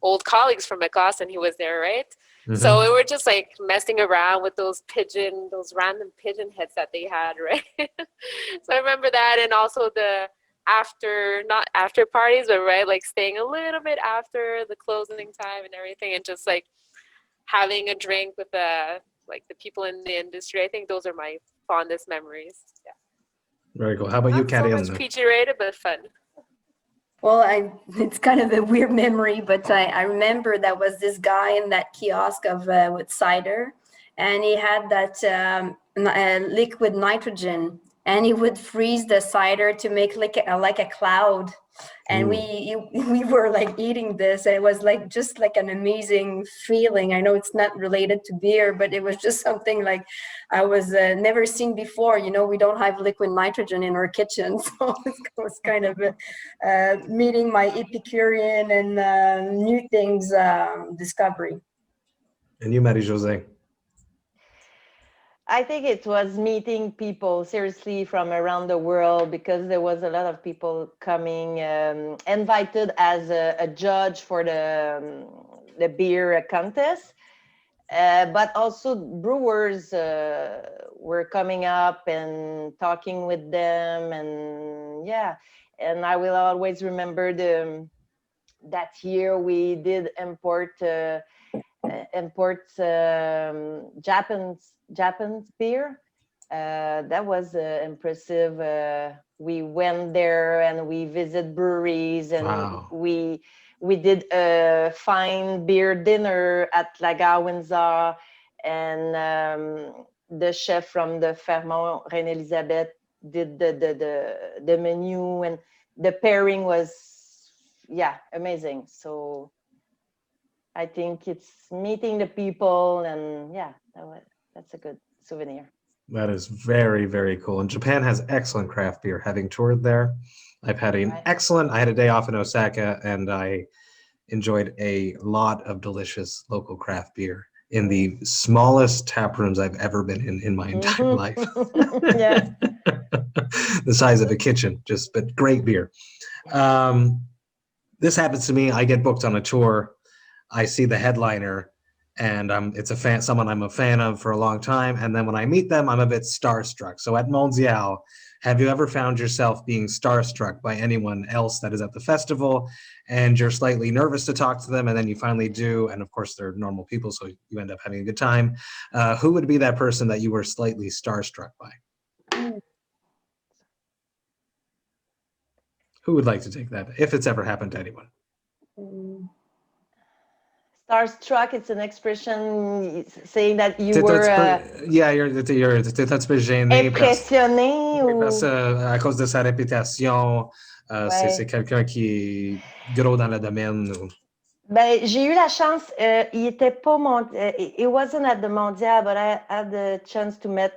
old colleagues from my class, and he was there, right? So we were just like messing around with those random pigeon heads that they had, right? So I remember that, and also the not after parties, but right, like staying a little bit after the closing time and everything, and just like having a drink with the people in the industry. I think those are my fondest memories. Yeah. Very cool. How about you, Not so much Katy? PG rated, but fun. Well, it's kind of a weird memory, but I remember there was this guy in that kiosk with cider, and he had that liquid nitrogen, and he would freeze the cider to make like a cloud. And we were like eating this, and it was like just like an amazing feeling. I know it's not related to beer, but it was just something like I was never seen before. You know, we don't have liquid nitrogen in our kitchen, so it was kind of meeting my Epicurean and new things discovery. And you, Marie-Josée? I think it was meeting people seriously from around the world, because there was a lot of people coming, invited as a judge for the beer contest. But also brewers were coming up and talking with them, and yeah. And I will always remember that year we did import Japanese beer. That was impressive. We went there and we visit breweries, and Wow. we did a fine beer dinner at Lagar Windsor, and the chef from the Fairmont Reine-Elisabeth did the menu, and the pairing was amazing. So I think it's meeting the people, and that's a good souvenir. That is very, very cool. And Japan has excellent craft beer. Having toured there, I've had I had a day off in Osaka, and I enjoyed a lot of delicious local craft beer in the smallest tap rooms I've ever been in my entire life. Yeah. The size of a kitchen, but great beer. This happens to me. I get booked on a tour. I see the headliner, and it's someone I'm a fan of for a long time. And then when I meet them, I'm a bit starstruck. So at Mondial, have you ever found yourself being starstruck by anyone else that is at the festival, and you're slightly nervous to talk to them, and then you finally do, and of course they're normal people, so you end up having a good time? Who would be that person that you were slightly starstruck by? Who would like to take that, if it's ever happened to anyone? Starstruck, it's an expression saying that you were peut-être peu gêné impressionné parce à cause de sa réputation, c'est quelqu'un qui est gros dans le domaine. Ben, j'ai eu la chance, il était pas it wasn't at the Mondial, but I had the chance to meet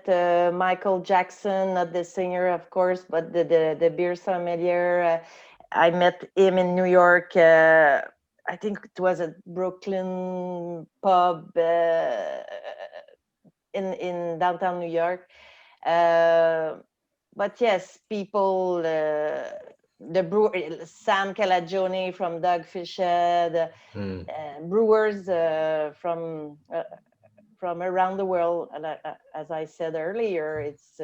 Michael Jackson, not the singer, of course, but the beer sommelier. I met him in New York. I think it was a Brooklyn pub in downtown New York. But yes, people, the brewer, Sam Calagione from Dogfish Head, brewers from around the world. As I said earlier, it's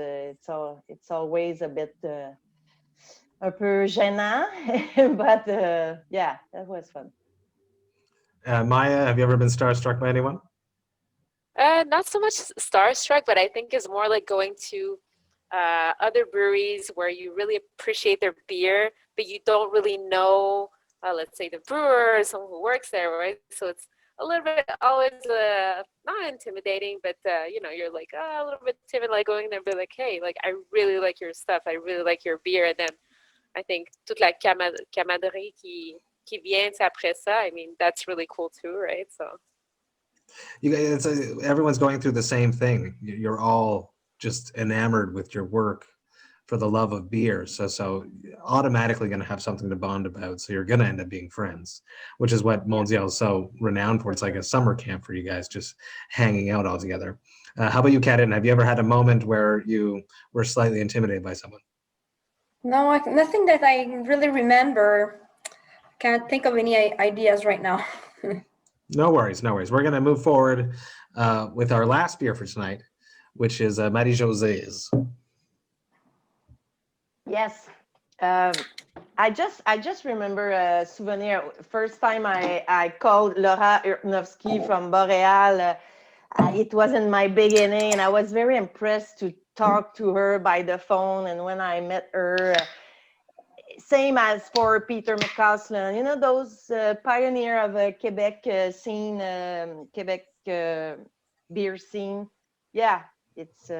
always a bit un peu gênant, but yeah, that was fun. Maya, have you ever been starstruck by anyone? Not so much starstruck, but I think it's more like going to other breweries where you really appreciate their beer, but you don't really know, let's say, the brewer or someone who works there, right? So it's a little bit always not intimidating, but you're like a little bit timid, like going there and be like, hey, like I really like your stuff, I really like your beer, and then I think toute la camaraderie qui vient après ça, I mean, that's really cool too, right? So everyone's going through the same thing. You're all just enamored with your work for the love of beer. So automatically going to have something to bond about. So you're going to end up being friends, which is what Mondial is so renowned for. It's like a summer camp for you guys, just hanging out all together. How about you, Katin? Have you ever had a moment where you were slightly intimidated by someone? No, nothing that I really remember. Can't think of any ideas right now. No worries, no worries. We're going to move forward with our last beer for tonight, which is Marie-José's. Yes. I just remember a souvenir. First time I called Laura Urtnovsky from Boreal. It wasn't my beginning, and I was very impressed to talk to her by the phone. And when I met her, same as for Peter McCausland, you know, those pioneer of a Quebec scene, Quebec beer scene. Yeah, it's.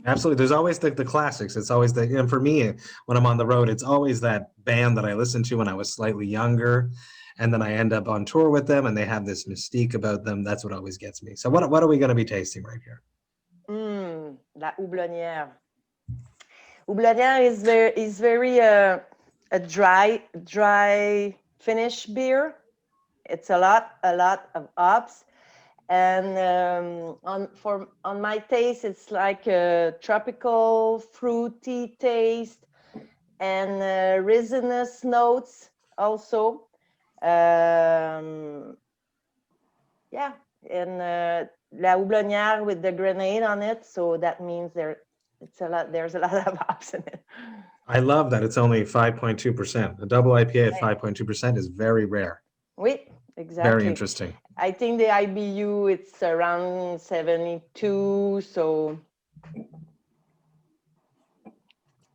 Absolutely. There's always the classics. It's always for me, when I'm on the road, it's always that band that I listened to when I was slightly younger. And then I end up on tour with them and they have this mystique about them. That's what always gets me. So what are we going to be tasting right here? La Houblonnière. Houblonnière is very a dry finish beer. It's a lot of hops. And on my taste, it's like a tropical, fruity taste and resinous notes also. Yeah, and La Houblonnière with the grenade on it, so that means there's a lot of hops in it. I love that it's only 5.2%. A double IPA at 5.2% is very rare. Oui, exactly. Very interesting. I think the IBU it's around 72. So,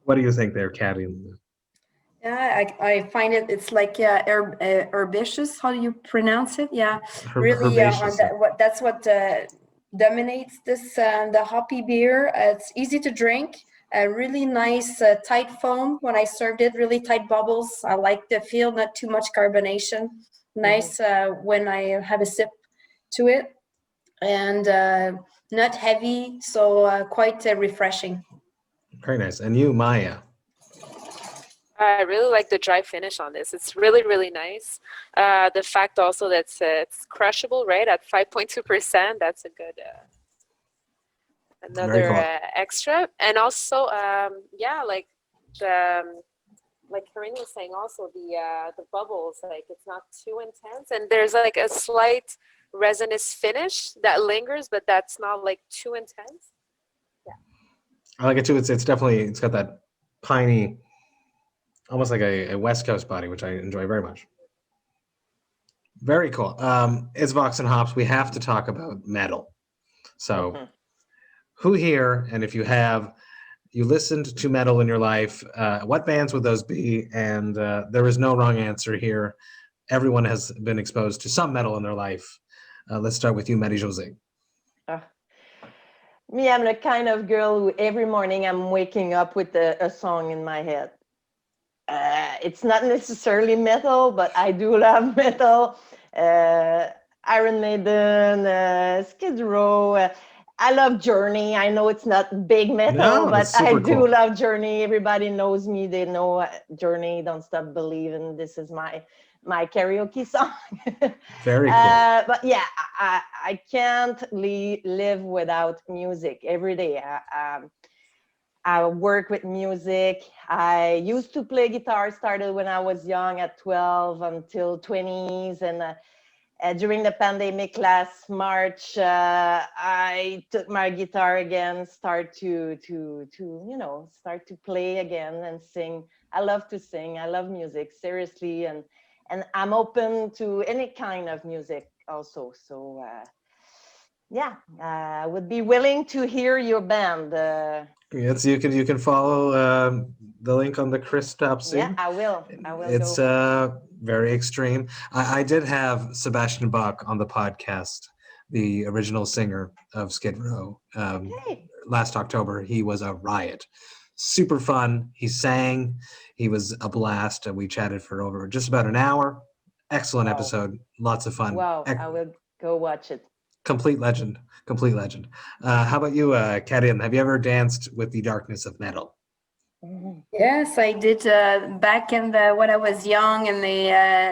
what do you think there, Katie? Yeah, I find it's like herbaceous. How do you pronounce it? Yeah, really. That's what dominates this the hoppy beer. It's easy to drink. A really nice tight foam when I served it. Really tight bubbles. I like the feel. Not too much carbonation. Nice when I have a sip to it, and not heavy. So quite refreshing. Very nice. And you, Maya? I really like the dry finish on this. It's really, really nice. The fact also that it's crushable, right, at 5.2%. That's a good another extra. And also, yeah, like Corinne was saying, also the bubbles, like it's not too intense, and there's like a slight resinous finish that lingers, but that's not like too intense. Yeah, I like it too. It's definitely, it's got that piney, almost like a West Coast body, which I enjoy very much. Very cool. It's Vox and Hops. We have to talk about metal. So who here, and if you have, you listened to metal in your life, what bands would those be? And there is no wrong answer here. Everyone has been exposed to some metal in their life. Let's start with you, Marie-José. Me, I'm the kind of girl who every morning I'm waking up with a song in my head. It's not necessarily metal, but I do love metal. Iron Maiden, Skid Row. I love Journey. I know it's not big metal, but I do love Journey. Everybody knows me. They know Journey, Don't Stop Believing. This is my karaoke song. Very cool. But yeah, I can't live without music every day. I work with music. I used to play guitar, started when I was young at 12 until 20s. And during the pandemic last March, I took my guitar again, start to play again and sing. I love to sing. I love music, seriously. And I'm open to any kind of music also. So yeah, I would be willing to hear your band. Yes, you can follow the link on the Christopsy. Yeah, I will. It's very extreme. I did have Sebastian Bach on the podcast, the original singer of Skid Row. Last October, he was a riot. Super fun. He sang. He was a blast. We chatted for over just about an hour. Excellent episode. Lots of fun. Wow, I will go watch it. Complete legend. Complete legend. How about you, Karian? Have you ever danced with the darkness of metal? Yes, I did back in the when I was young in the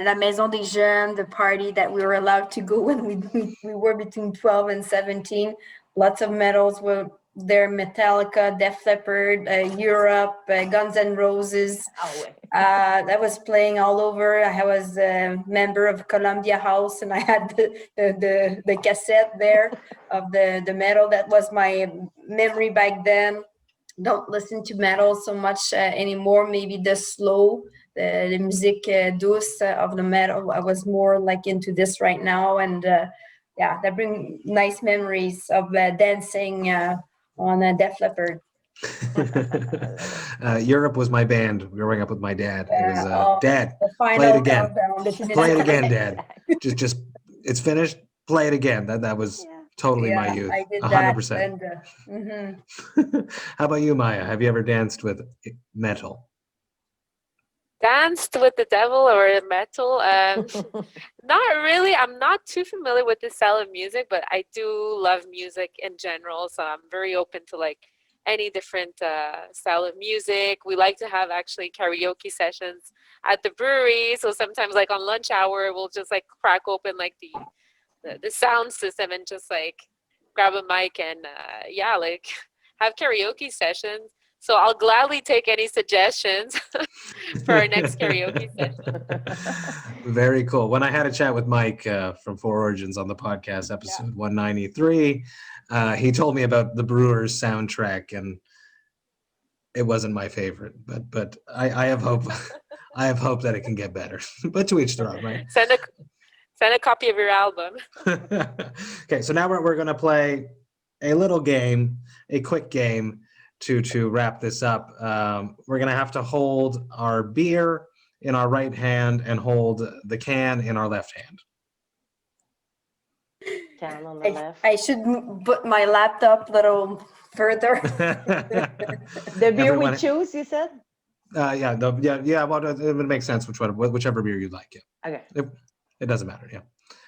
La Maison des Jeunes, the party that we were allowed to go when we were between 12 and 17. Lots of metals were there: Metallica, Def Leppard, Europe, Guns N' Roses. Ah ouais. That was playing all over. I was a member of Columbia House, and I had the cassette there of the metal. That was my memory back then. Don't listen to metal so much anymore. Maybe the slow, the musique douce of the metal. I was more like into this right now, and yeah, that bring nice memories of dancing on Def Leppard. Europe was my band growing up with my dad. It was Dad, The play final it again. countdown that you Play it didn't- again, Dad. Just it's finished. Play it again. That was Yeah. totally my Yeah, youth. I did 100%. that. And, mhm. How about you, Maya? Have you ever danced with metal? Danced with the devil or metal? Not really. I'm not too familiar with this style of music, but I do love music in general. So I'm very open to like any different style of music. We like to have actually karaoke sessions at the brewery. So sometimes like on lunch hour, we'll just like crack open like the sound system and just like grab a mic and yeah, like have karaoke sessions. So I'll gladly take any suggestions for our next karaoke session. Very cool. When I had a chat with Mike from Four Origins on the podcast, episode 193, he told me about the Brewers soundtrack, and it wasn't my favorite. But I have hope. I have hope that it can get better. But to each their own, right? Send a copy of your album. Okay, so now we're going to play a little game, a quick game to wrap this up. We're going to have to hold our beer in our right hand and hold the can in our left hand. Can on the left. I should put my laptop a little further. The beer Everyone- we choose, you said? Yeah. Well, it would make sense whichever beer you'd like. Yeah, Okay. it doesn't matter. Yeah.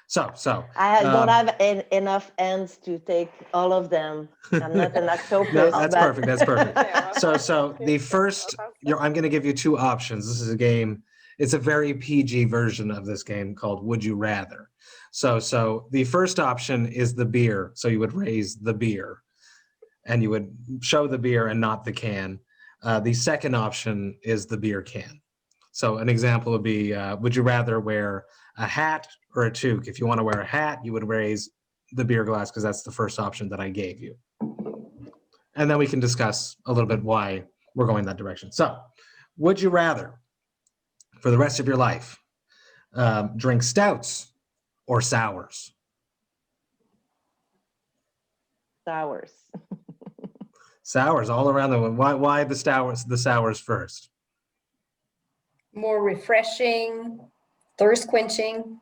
So I don't have enough ends to take all of them. I'm not an octopus. no, that's but- perfect. That's perfect. So the first, I'm going to give you two options. This is a game. It's a very PG version of this game called Would You Rather. So the first option is the beer. So you would raise the beer, and you would show the beer and not the can. The second option is the beer can. So an example would be, would you rather wear a hat or a toque? If you want to wear a hat, you would raise the beer glass because that's the first option that I gave you. And then we can discuss a little bit why we're going that direction. So would you rather, for the rest of your life, drink stouts or sours? Sours. Sours all around the world. Why the sours first? More refreshing, thirst quenching.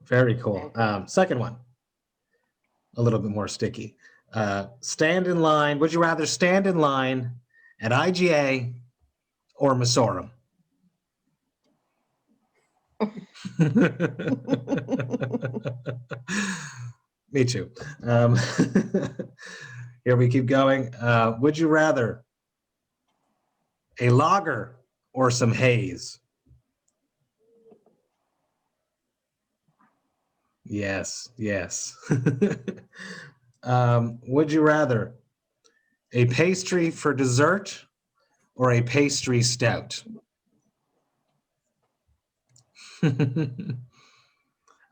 Very cool. Second one, a little bit more sticky. Stand in line. Would you rather stand in line at IGA or Masorum? Me too. Here we keep going. Would you rather a lager or some haze? Yes. Would you rather a pastry for dessert or a pastry stout?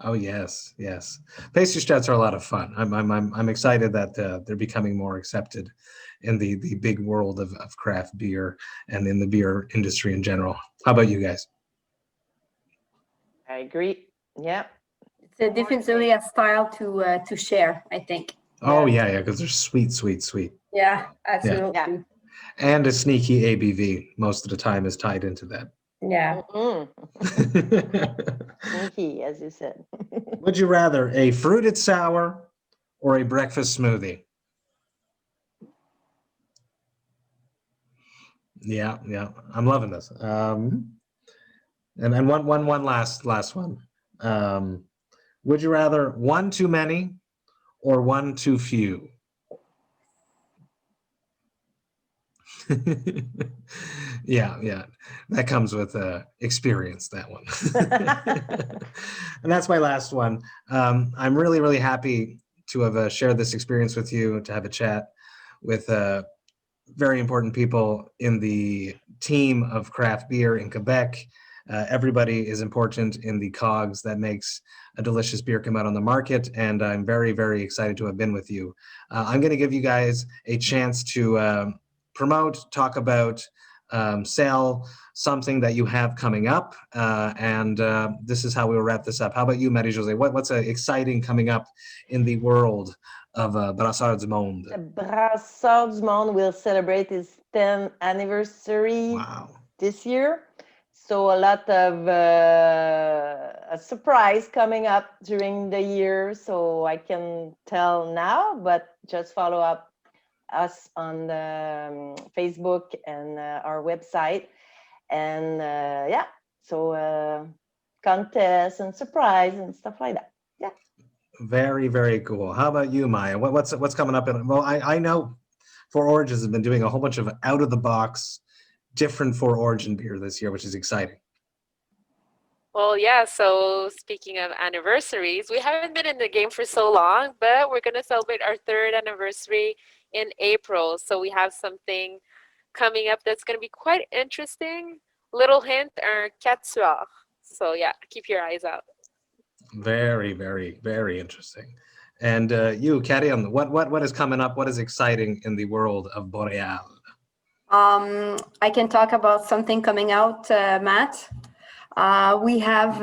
Oh yes. Pastry stouts are a lot of fun. I'm excited that they're becoming more accepted in the big world of craft beer and in the beer industry in general. How about you guys? I agree. Yeah. It's definitely a style to share, I think. Oh yeah, because they're sweet. Yeah, absolutely. Yeah. And a sneaky ABV most of the time is tied into that. Yeah. Sneaky, as you said. Would you rather a fruited sour or a breakfast smoothie? Yeah, I'm loving this. And one last one. Would you rather one too many or one too few? Yeah, that comes with experience, that one. And that's my last one. I'm really, really happy to have shared this experience with you, to have a chat with very important people in the team of craft beer in Quebec. Everybody is important in the cogs that makes a delicious beer come out on the market, and I'm very, very excited to have been with you. I'm going to give you guys a chance to promote, talk about, sell something that you have coming up, and this is how we will wrap this up. How about you, Marie-Josée? What's exciting coming up in the world of Brasseurs du Monde? Brasseurs du Monde will celebrate its 10th anniversary Wow. this year. So a lot of a surprise coming up during the year. So I can tell now, but just follow up us on the Facebook and our website. And yeah, so contests and surprise and stuff like that. Yeah. Very, very cool. How about you, Maya? What's coming up? Well, I know Four Origins has been doing a whole bunch of out of the box, different Four Origin beer this year, which is exciting. Well, yeah, so speaking of anniversaries, we haven't been in the game for so long, but we're going to celebrate our 3rd anniversary in April. So we have something coming up that's going to be quite interesting. Little hint, our quatre soirs. So yeah, keep your eyes out. Very, very, very interesting. And you, Karian, what is coming up? What is exciting in the world of Boreal? I can talk about something coming out, Matt. We have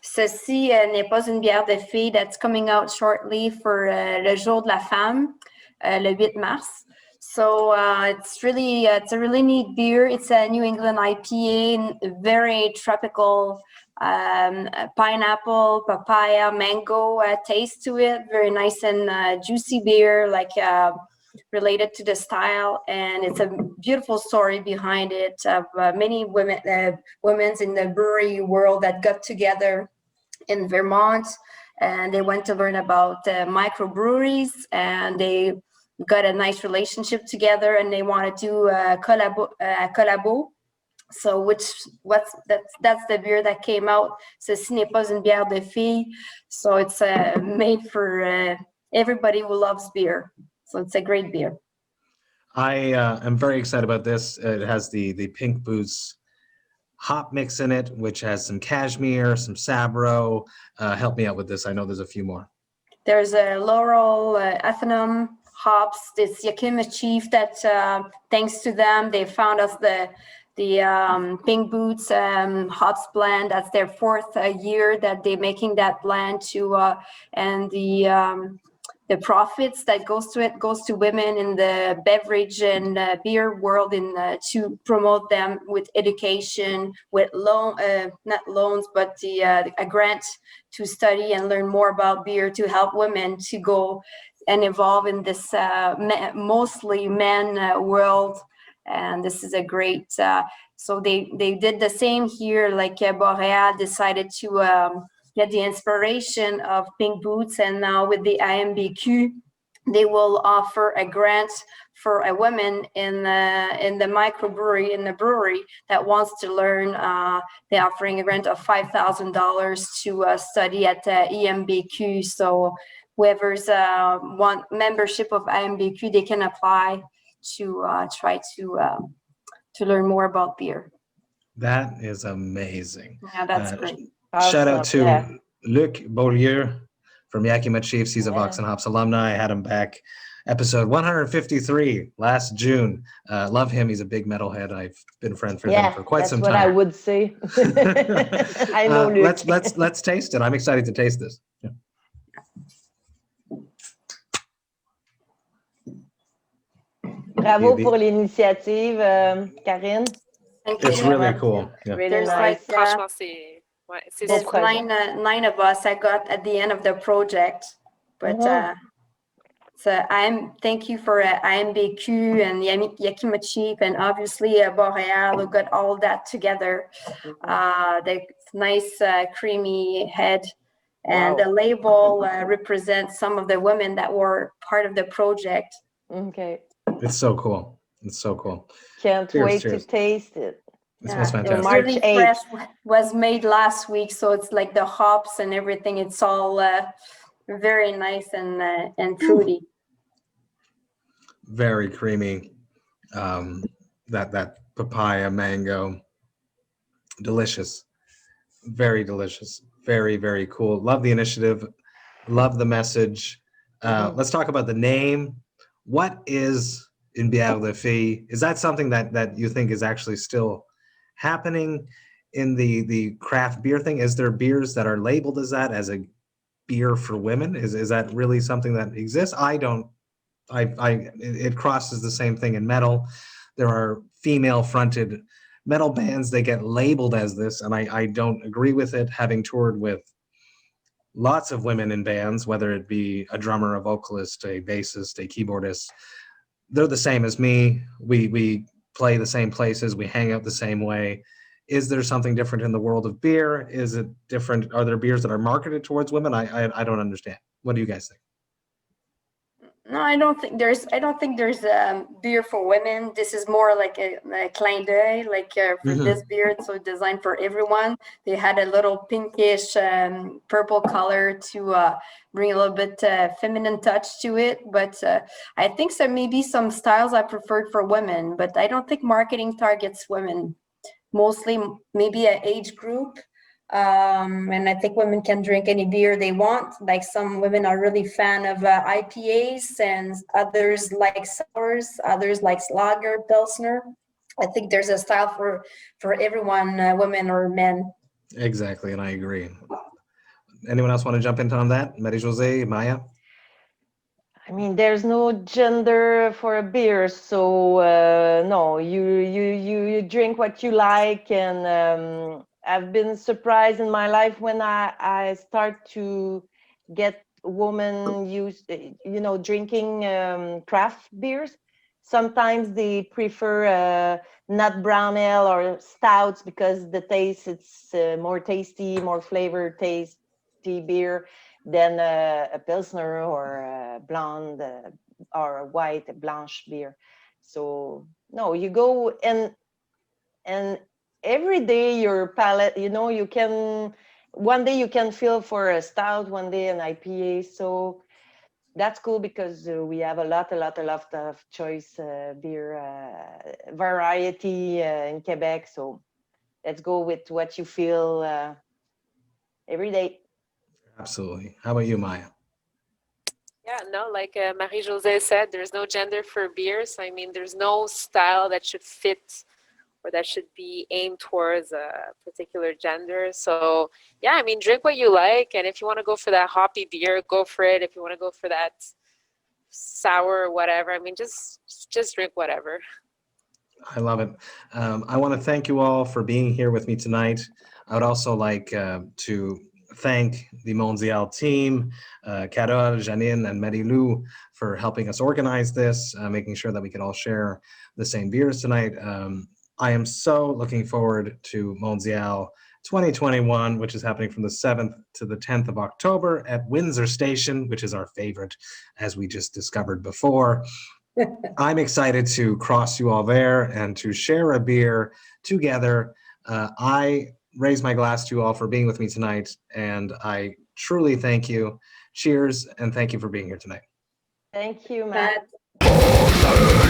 Ceci n'est pas une bière de fille that's coming out shortly for le Jour de la Femme, le 8 mars. So it's a really neat beer. It's a New England IPA, very tropical, pineapple, papaya, mango taste to it. Very nice and juicy beer, like related to the style, and it's a beautiful story behind it of many women in the brewery world that got together in Vermont, and they went to learn about microbreweries, and they got a nice relationship together, and they wanted to collabo. So that's the beer that came out. Ceci n'est pas une bière de fille. So it's made for everybody who loves beer. So it's a great beer. I am very excited about this. It has the Pink Boots hop mix in it, which has some cashmere, some Sabro. Help me out with this. I know there's a few more. There's a Laurel, Ethanum hops. It's Yakima Chief that, thanks to them, they found us the Pink Boots hops blend. That's their 4th year that they're making that blend to, and the profits that goes to women in the beverage and beer world to promote them with education, with not loans, but a grant to study and learn more about beer, to help women to go and evolve in this mostly men world. And this is a great, so they did the same here, like Boreal decided to get the inspiration of Pink Boots, and now with the IMBQ, they will offer a grant for a woman in the microbrewery, in the brewery that wants to learn. They're offering a grant of $5,000 to study at EMBQ. So whoever's want membership of IMBQ, they can apply to try to learn more about beer. That is amazing. Yeah, that's great. Shout out to Yeah. Luc Beaulieu from Yakima Chiefs. He's a Vox and Hops alumni. I had him back episode 153 last June. Love him. He's a big metalhead. I've been friends with him for quite some time. That's what I would say. I know Luc. Let's taste it. I'm excited to taste this. Yeah. Bravo pour l'initiative, Karine. It's really cool. Yeah. Really There's nice. Franchement, c'est There's super. nine of us I got at the end of the project, but so thank you for IMBQ and Yakima Chief, and obviously Boreal who got all that together. The nice creamy head And Wow. the label represents some of the women that were part of the project. Okay. It's so cool. It's so cool. Can't Cheers, wait cheers. to taste it. It smells Yeah, So fantastic. March really 8th. fresh, was made last week, so it's like the hops and everything. It's all very nice and fruity. Very creamy. That papaya mango, delicious. Very delicious. Very, very cool. Love the initiative. Love the message. Mhm. Let's talk about the name. What is Une bière de fille? Is that something that you think is actually still happening in the craft beer thing? Is there beers that are labeled as that, as a beer for women? Is that really something that exists? I don't. It crosses the same thing in metal. There are female fronted metal bands, they get labeled as this, and I don't agree with it. Having toured with lots of women in bands, whether it be a drummer, a vocalist, a bassist, a keyboardist, they're the same as me. We play the same places, we hang out the same way. Is there something different in the world of beer? Is it different? Are there beers that are marketed towards women? I don't understand. What do you guys think? No, I don't think there's beer for women. This is more like a clin d'oeil, like for Mhm. this beer, it's so designed for everyone. They had a little pinkish purple color to bring a little bit feminine touch to it. But I think so maybe some styles I preferred for women, but I don't think marketing targets women. Mostly maybe an age group. And I think women can drink any beer they want. Like some women are really fan of IPAs, and others like sours, others like lager, pilsner. I think there's a style for everyone, women or men. Exactly, and I agree. Anyone else want to jump in on that? Marie-Josée, Maya? I mean, there's no gender for a beer, so no, you drink what you like, and I've been surprised in my life when I start to get women used, drinking craft beers. Sometimes they prefer nut brown ale or stouts because the taste it's more tasty, more flavor tasty beer than a pilsner or a blonde or a white blanche beer. So no, you go and every day your palate, you can one day you can feel for a stout, one day an IPA. So that's cool because we have a lot of choice beer variety in Quebec. So let's go with what you feel every day. Absolutely. How about you, Maya? Yeah, no, like Marie-Josée said, there's no gender for beers. I mean, there's no style that should fit or that should be aimed towards a particular gender. So yeah, I mean, drink what you like, and if you want to go for that hoppy beer, go for it. If you want to go for that sour or whatever, I mean, just drink whatever. I love it. I want to thank you all for being here with me tonight. I would also like to thank the Mondial team, Carole, Janine, and Marie-Lou for helping us organize this, making sure that we could all share the same beers tonight. I am so looking forward to Mondial 2021, which is happening from the 7th to the 10th of October at Windsor Station, which is our favorite, as we just discovered before. I'm excited to cross you all there and to share a beer together. I raise my glass to you all for being with me tonight, and I truly thank you. Cheers, and thank you for being here tonight. Thank you, Matt. But